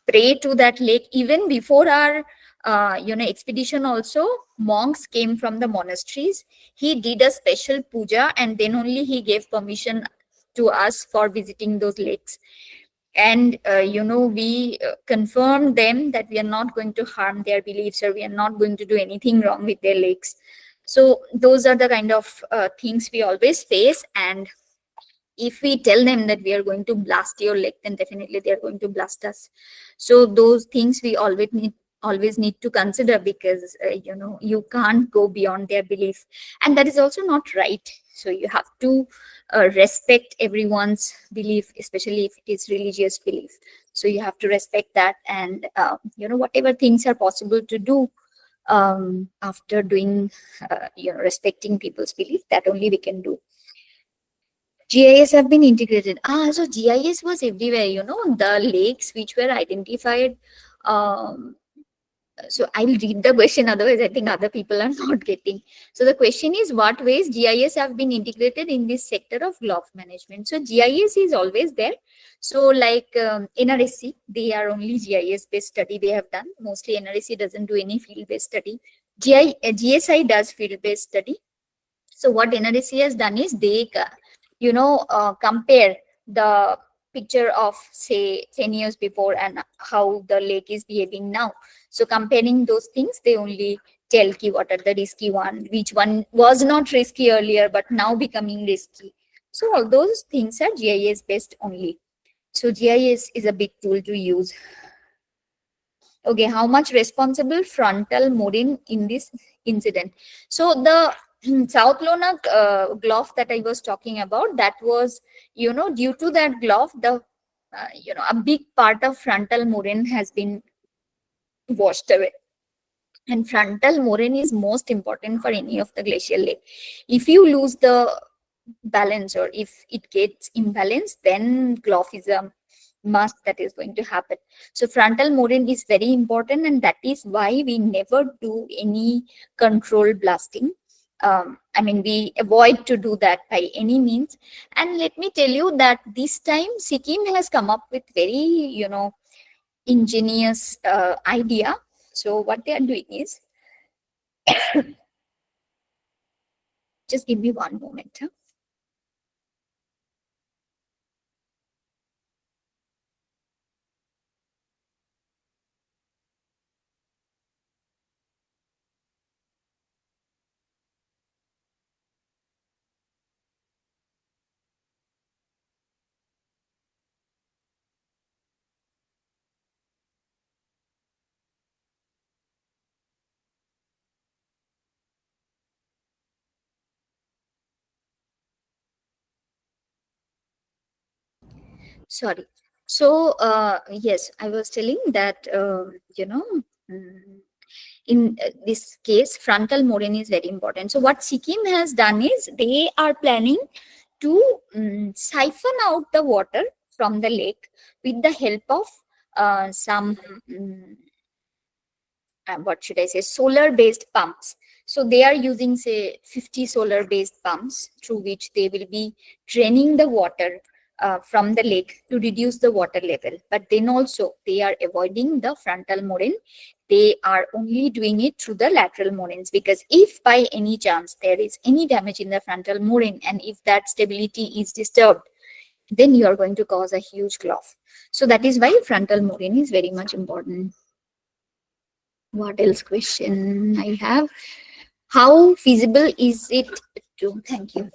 B: pray to that lake. Even before our expedition also, monks came from the monasteries. He did a special puja, and then only he gave permission to us for visiting those lakes. And we confirmed them that we are not going to harm their beliefs, or we are not going to do anything wrong with their lakes. So those are the kind of things we always face. And if we tell them that we are going to blast your lake, then definitely they are going to blast us. So those things we always need to consider, because you can't go beyond their belief, and that is also not right. So you have to respect everyone's belief, especially if it is religious belief. So you have to respect that, and whatever things are possible to do after doing respecting people's belief, that only we can do. GIS have been integrated. So GIS was everywhere, the lakes which were identified. So I'll read the question, otherwise I think other people are not getting. So the question is, what ways GIS have been integrated in this sector of GLOF management? So GIS is always there. So like NRSC, they are only GIS based study they have done. Mostly NRSC doesn't do any field based study. GSI does field based study. So what NRSC has done is they compare the picture of say 10 years before and how the lake is behaving now. So comparing those things, they only tell ki what are the risky one, which one was not risky earlier but now becoming risky. So all those things are GIS based only. So GIS is a big tool to use. Okay, how much responsible frontal mooring in this incident? So the South Lona GLOF that I was talking about, that was, due to that GLOF, the, a big part of frontal moraine has been washed away. And frontal moraine is most important for any of the glacial lake. If you lose the balance, or if it gets imbalanced, then GLOF is a must that is going to happen. So frontal moraine is very important, and that is why we never do any controlled blasting. We avoid to do that by any means. And let me tell you that this time Sikkim has come up with very, ingenious idea. So what they are doing is, just give me one moment. Sorry. So yes, I was telling that in this case, frontal moraine is very important. So what Sikkim has done is, they are planning to siphon out the water from the lake with the help of some what should I say, solar based pumps. So they are using say 50 solar based pumps, through which they will be draining the water from the lake to reduce the water level. But then also they are avoiding the frontal moraine. They are only doing it through the lateral moraines, because if by any chance there is any damage in the frontal moraine, and if that stability is disturbed, then you are going to cause a huge GLOF. So that is why frontal moraine is very much important. What else question I have? How feasible is it to, thank you.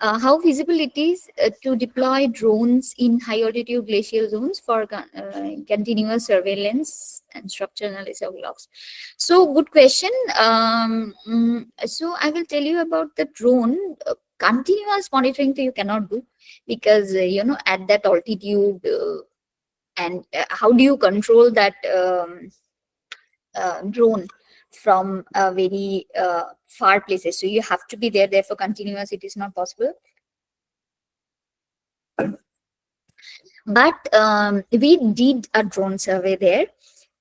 B: How feasible it is to deploy drones in high altitude glacial zones for continuous surveillance and structural analysis of logs? So good question. So I will tell you about the drone. Continuous monitoring you cannot do, because at that altitude, and how do you control that drone from very far places? So you have to be there, therefore continuous it is not possible. But we did a drone survey there.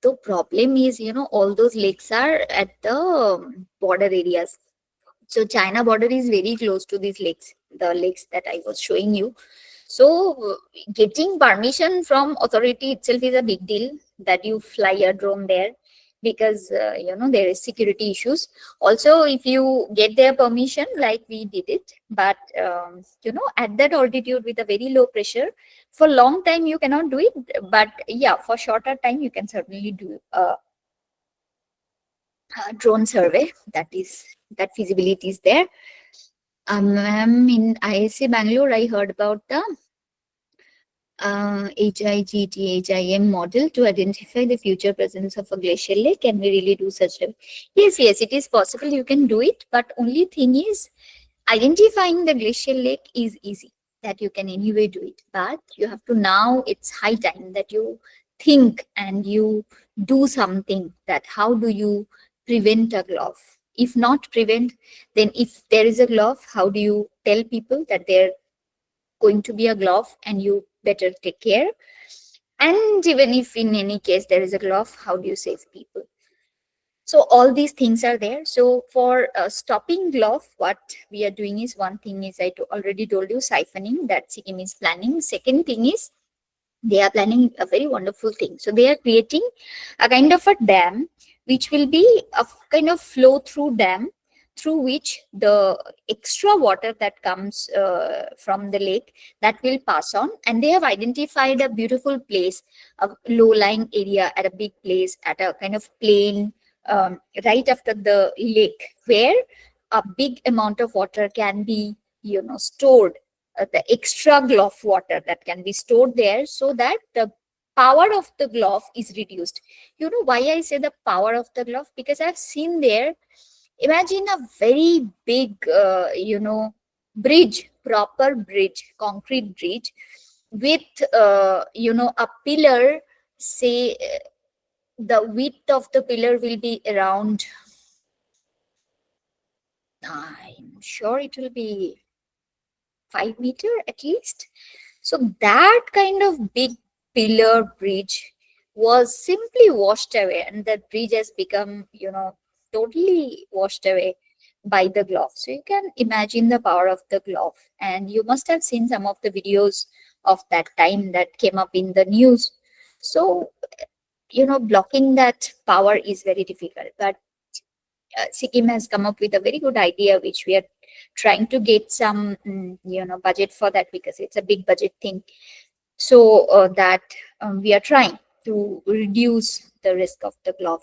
B: The problem is, all those lakes are at the border areas. So China border is very close to these lakes, the lakes that I was showing you. So getting permission from authority itself is a big deal, that you fly a drone there, because there is security issues. Also, if you get their permission, like we did it, but at that altitude with a very low pressure, for long time you cannot do it. But yeah, for shorter time you can certainly do a drone survey. That feasibility is there. In ISA Bangalore, I heard about the HIGT-HIM model to identify the future presence of a glacial lake. Can we really do such a? Yes, it is possible. You can do it, but only thing is, identifying the glacial lake is easy. That you can anyway do it, but you have to, now it's high time that you think and you do something. That how do you prevent a GLOF? If not prevent, then if there is a GLOF, how do you tell people that they're going to be a GLOF and you better take care? And even if in any case there is a GLOF, how do you save people? So all these things are there. So for stopping GLOF, what we are doing is, one thing is already told you, siphoning, that Sikkim is planning. Second thing is, they are planning a very wonderful thing. So they are creating a kind of a dam, which will be a kind of flow through dam, through which the extra water that comes from the lake, that will pass on. And they have identified a beautiful place, a low-lying area at a big place, at a kind of plain, right after the lake, where a big amount of water can be stored, the extra GLOF water that can be stored there, so that the power of the GLOF is reduced. You know why I say the power of the GLOF? Because I've seen there, imagine a very big bridge, proper bridge, concrete bridge, with a pillar, say the width of the pillar will be around, I'm sure it will be 5 meter at least. So that kind of big pillar bridge was simply washed away, and that bridge has become, totally washed away by the GLOF. So you can imagine the power of the GLOF, and you must have seen some of the videos of that time that came up in the news. So, blocking that power is very difficult. But Sikkim has come up with a very good idea, which we are trying to get some, budget for that, because it's a big budget thing. So that we are trying to reduce the risk of the GLOF.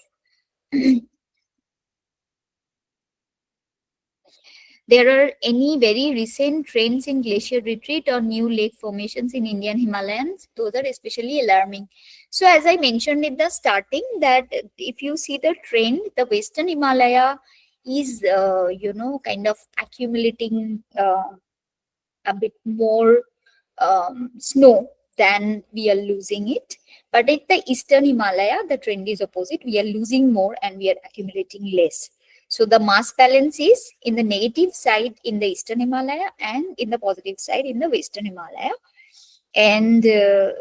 B: There are any very recent trends in glacier retreat or new lake formations in Indian Himalayas? Those are especially alarming. So as I mentioned in the starting, that if you see the trend, the Western Himalaya is, kind of accumulating a bit more snow than we are losing it. But at the Eastern Himalaya, the trend is opposite. We are losing more and we are accumulating less. So the mass balance is in the negative side in the Eastern Himalaya and in the positive side in the Western Himalaya. And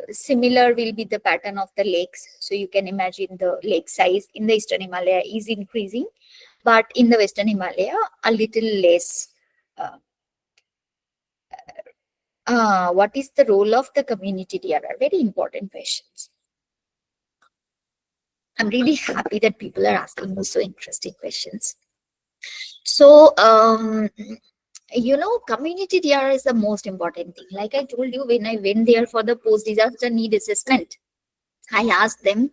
B: similar will be the pattern of the lakes. So you can imagine the lake size in the Eastern Himalaya is increasing, but in the Western Himalaya, a little less. What is the role of the community DRR? Very important questions. I'm really happy that people are asking me so interesting questions. So, community DRR is the most important thing. Like I told you, when I went there for the post-disaster need assessment, I asked them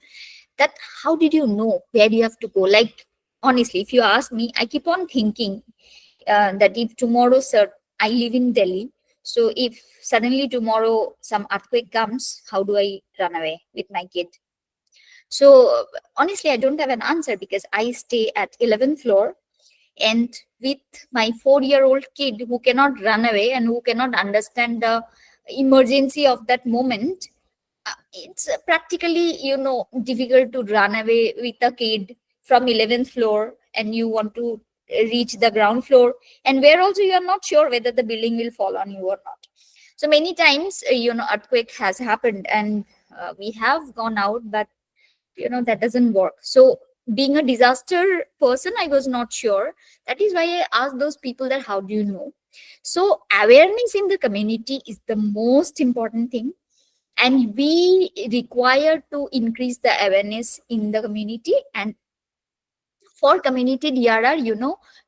B: that how did you know where you have to go? Like, honestly, if you ask me, I keep on thinking that if tomorrow, sir, I live in Delhi. So if suddenly tomorrow some earthquake comes, how do I run away with my kid? So honestly, I don't have an answer because I stay at 11th floor, and with my 4-year-old kid who cannot run away and who cannot understand the emergency of that moment, it's practically difficult to run away with a kid from 11th floor and you want to reach the ground floor, and where also you are not sure whether the building will fall on you or not. So many times earthquake has happened, and we have gone out, but that doesn't work. So being a disaster person, I was not sure. That is why I asked those people that how do you know. So awareness in the community is the most important thing, and we require to increase the awareness in the community. And for community DRR,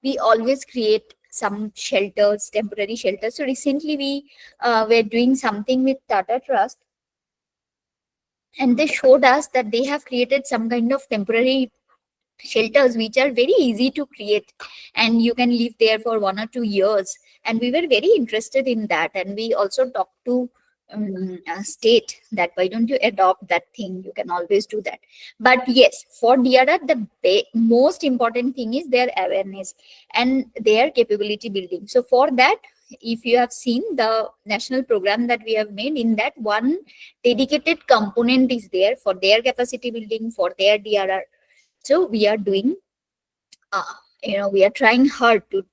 B: we always create some shelters, temporary shelters. So recently we were doing something with Tata Trust, and they showed us that they have created some kind of temporary shelters which are very easy to create, and you can live there for 1 or 2 years. And we were very interested in that, and we also talked to state that why don't you adopt that thing, you can always do that. But yes, for DRR, the most important thing is their awareness and their capability building. So for that, if you have seen the national program that we have made, in that one dedicated component is there for their capacity building, for their DRR. So we are doing, we are trying hard to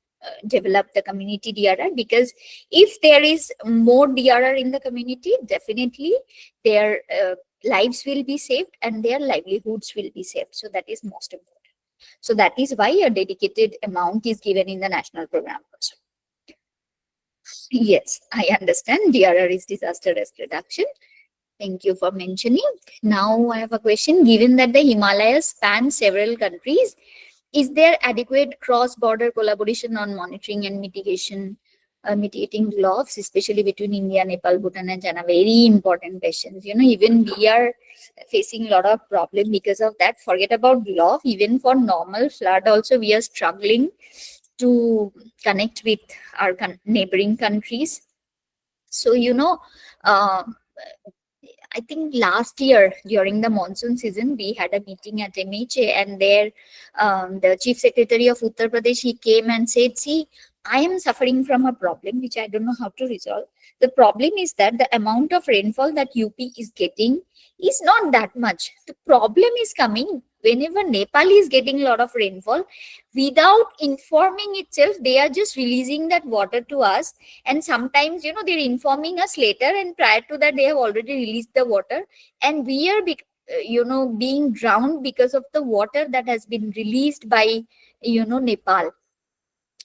B: develop the community DRR, because if there is more DRR in the community, definitely their lives will be saved and their livelihoods will be saved. So that is most important. So that is why a dedicated amount is given in the national program also. Yes, I understand. DRR is disaster risk reduction. Thank you for mentioning. Now I have a question. Given that the Himalayas span several countries, is there adequate cross-border collaboration on monitoring and mitigating GLOFs, especially between India, Nepal, Bhutan, and China? Very important questions. Even we are facing a lot of problem because of that. Forget about GLOF. Even for normal flood, also we are struggling to connect with our neighboring countries. So I think last year during the monsoon season, we had a meeting at MHA, and there the Chief Secretary of Uttar Pradesh, he came and said, see, I am suffering from a problem which I don't know how to resolve. The problem is that the amount of rainfall that UP is getting is not that much. The problem is coming whenever Nepal is getting a lot of rainfall, without informing itself, they are just releasing that water to us. And sometimes, they're informing us later, and prior to that, they have already released the water. And we are, being drowned because of the water that has been released by, Nepal.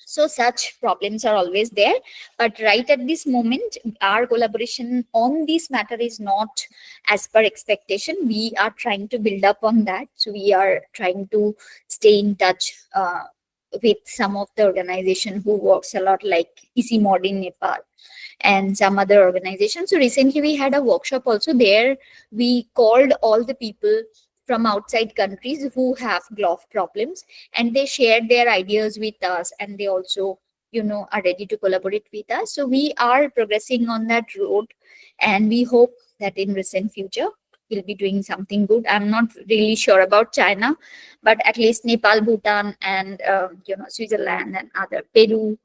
B: So such problems are always there. But right at this moment, our collaboration on this matter is not as per expectation. We are trying to build up on that. So we are trying to stay in touch with some of the organization who works a lot, like ECMOD in Nepal and some other organizations. So recently we had a workshop also there. We called all the people from outside countries who have GLOF problems, and they shared their ideas with us, and they also are ready to collaborate with us. So we are progressing on that road, and we hope that in recent future we'll be doing something good. I'm not really sure about China, but at least Nepal, Bhutan, and Switzerland and other, Peru,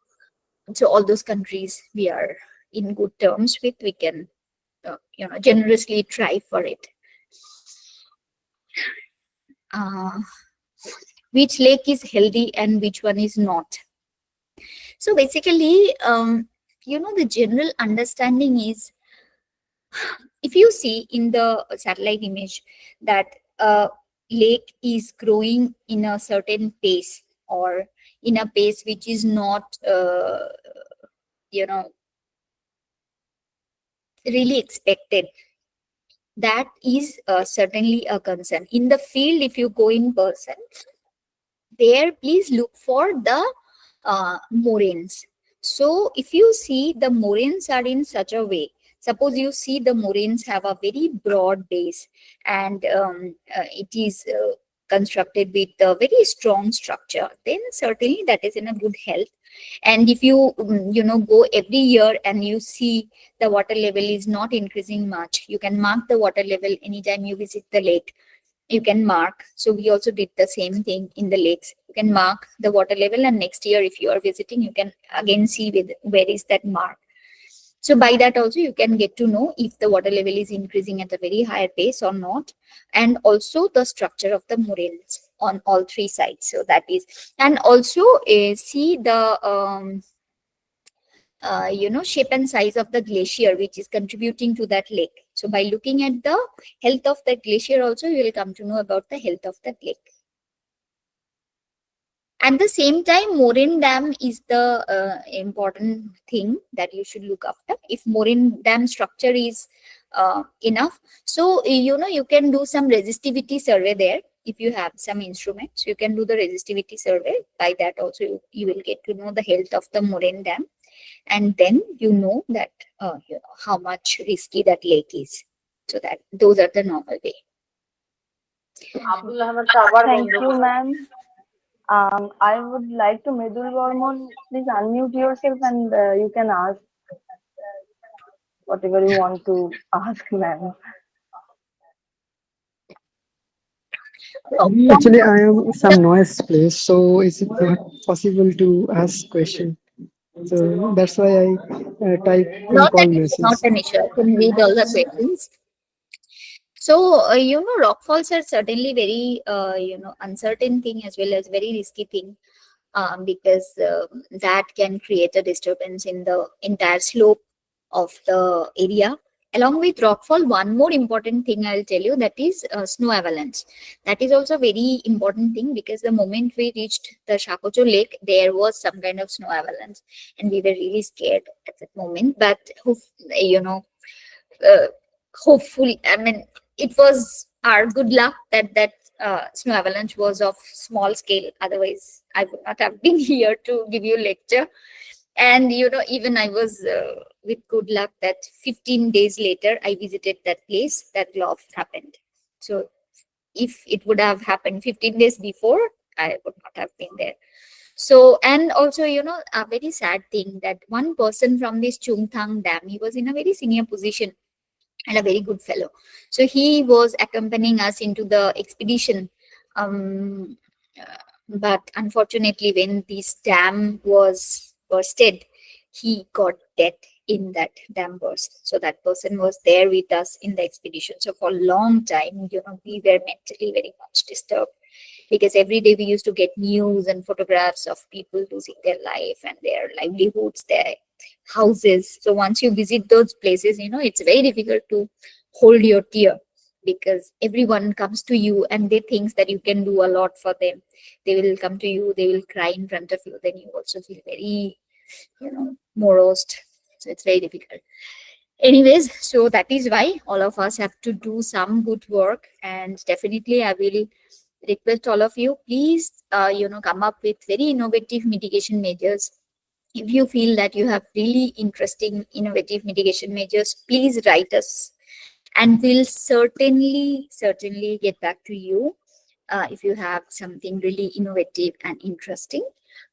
B: so all those countries we are in good terms with. We can generously try for it. Which lake is healthy and which one is not? So basically, the general understanding is, if you see in the satellite image that a lake is growing in a certain pace, or in a pace which is not really expected, that is certainly a concern. In the field, if you go in person, there please look for the moraines. So if you see the moraines are in such a way, suppose you see the moraines have a very broad base, and it is constructed with a very strong structure, then certainly that is in a good health. And if you go every year and you see the water level is not increasing much, you can mark the water level anytime you visit the lake. You can mark. So we also did the same thing in the lakes. You can mark the water level, and next year if you are visiting, you can again see where is that mark. So by that also you can get to know if the water level is increasing at a very higher pace or not, and also the structure of the moraines on all three sides. So that is, and also see the shape and size of the glacier which is contributing to that lake. So by looking at the health of that glacier also, you will come to know about the health of that lake. At the same time, moraine dam is the important thing that you should look after. If moraine dam structure is enough, so you can do some resistivity survey there. If you have some instruments, you can do the resistivity survey. By that also you will get to know the health of the moraine dam, and then that how much risky that lake is. So that those are the normal way.
C: Thank you, ma'am. I would like to Medul Varman, please unmute yourself and you can ask whatever you want to ask, ma'am.
D: Actually, I am some noise place, so is it not possible to ask question? So that's why I type in
B: Not
D: call
B: an issue,
D: message.
B: not an issue. I can read all the questions. So, rock falls are certainly very, uncertain thing as well as very risky thing, because that can create a disturbance in the entire slope of the area. Along with rockfall, one more important thing I'll tell you, that is snow avalanche. That is also very important thing, because the moment we reached the Shakocho Lake, there was some kind of snow avalanche, and we were really scared at that moment. But uh, hopefully, I mean, it was our good luck that snow avalanche was of small scale. Otherwise, I would not have been here to give you lecture. And even I was with good luck that 15 days later I visited that place that GLOF happened. So if it would have happened 15 days before, I would not have been there. So, and also, a very sad thing that one person from this Chungthang Dam, he was in a very senior position and a very good fellow. So he was accompanying us into the expedition. Um, but unfortunately, when this dam was bursted, he got dead in that dam burst. So that person was there with us in the expedition. So for a long time, we were mentally very much disturbed, because every day we used to get news and photographs of people losing their life and their livelihoods, their houses. So once you visit those places, it's very difficult to hold your tear, because everyone comes to you and they think that you can do a lot for them. They will come to you, they will cry in front of you, then you also feel very morose. So it's very difficult. Anyways, so that is why all of us have to do some good work, and definitely I will request all of you, please come up with very innovative mitigation measures. If you feel that you have really interesting innovative mitigation measures, please write us, and we'll certainly get back to you if you have something really innovative and interesting.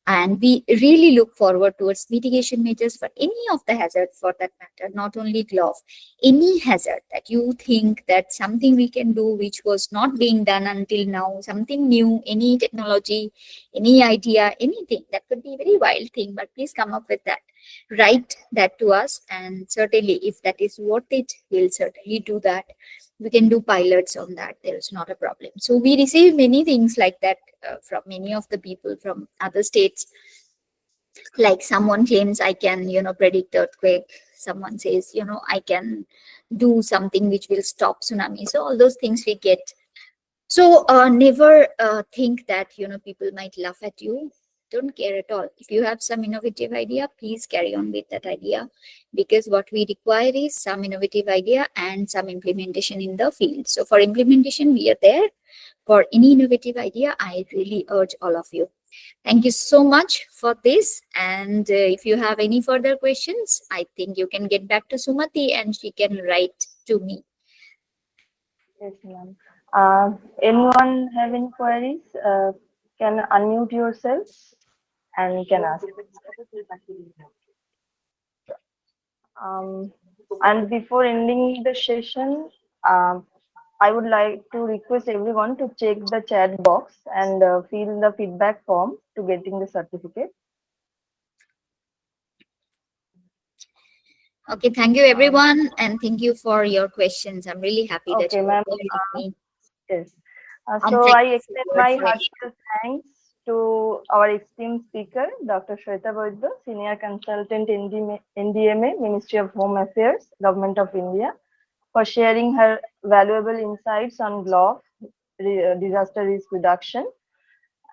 B: And we really look forward towards mitigation measures for any of the hazard, for that matter, not only GLOF, any hazard that you think that something we can do which was not being done until now, something new, any technology, any idea, anything that could be a very wild thing, but please come up with that. Write that to us, and certainly if that is worth it, we'll certainly do that. We can do pilots on that. There is not a problem. So we receive many things like that from many of the people from other states. Like someone claims I can, predict earthquake. Someone says, I can do something which will stop tsunami. So all those things we get. So never think that, people might laugh at you. Don't care at all. If you have some innovative idea, please carry on with that idea, because what we require is some innovative idea and some implementation in the field. So for implementation, we are there. For any innovative idea, I really urge all of you. Thank you so much for this. And if you have any further questions, I think you can get back to Sumati and she can write to me.
C: Yes, ma'am. Anyone have any queries? Can unmute yourself and can ask. And before ending the session, um, I would like to request everyone to check the chat box and fill the feedback form to getting the certificate.
B: Okay, thank you everyone, and thank you for your questions. I'm really happy that
C: Okay,
B: you were
C: ma'am.
B: there with me.
C: Yes.
B: And
C: So
B: thank
C: I
B: you
C: extend
B: for
C: my
B: your
C: heartfelt thanks to our esteemed speaker, Dr. Sweta Baidya, Senior Consultant NDMA, Ministry of Home Affairs, Government of India, for sharing her valuable insights on GLOF, disaster risk reduction.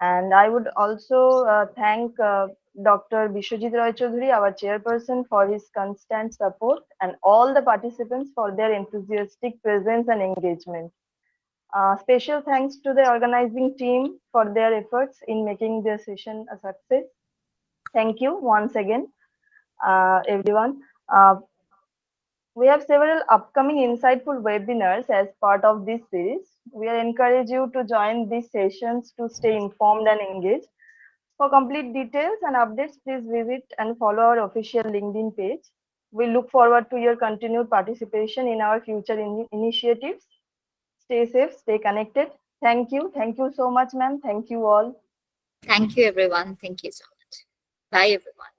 C: And I would also thank Dr. Bishwajit Roy Choudhury, our chairperson, for his constant support, and all the participants for their enthusiastic presence and engagement. Special thanks to the organizing team for their efforts in making this session a success. Thank you once again, everyone. We have several upcoming insightful webinars as part of this series. We encourage you to join these sessions to stay informed and engaged. For complete details and updates, please visit and follow our official LinkedIn page. We look forward to your continued participation in our future initiatives. Stay safe, stay connected. Thank you. Thank you so much, ma'am. Thank you all.
B: Thank you everyone. Thank you so much. Bye everyone.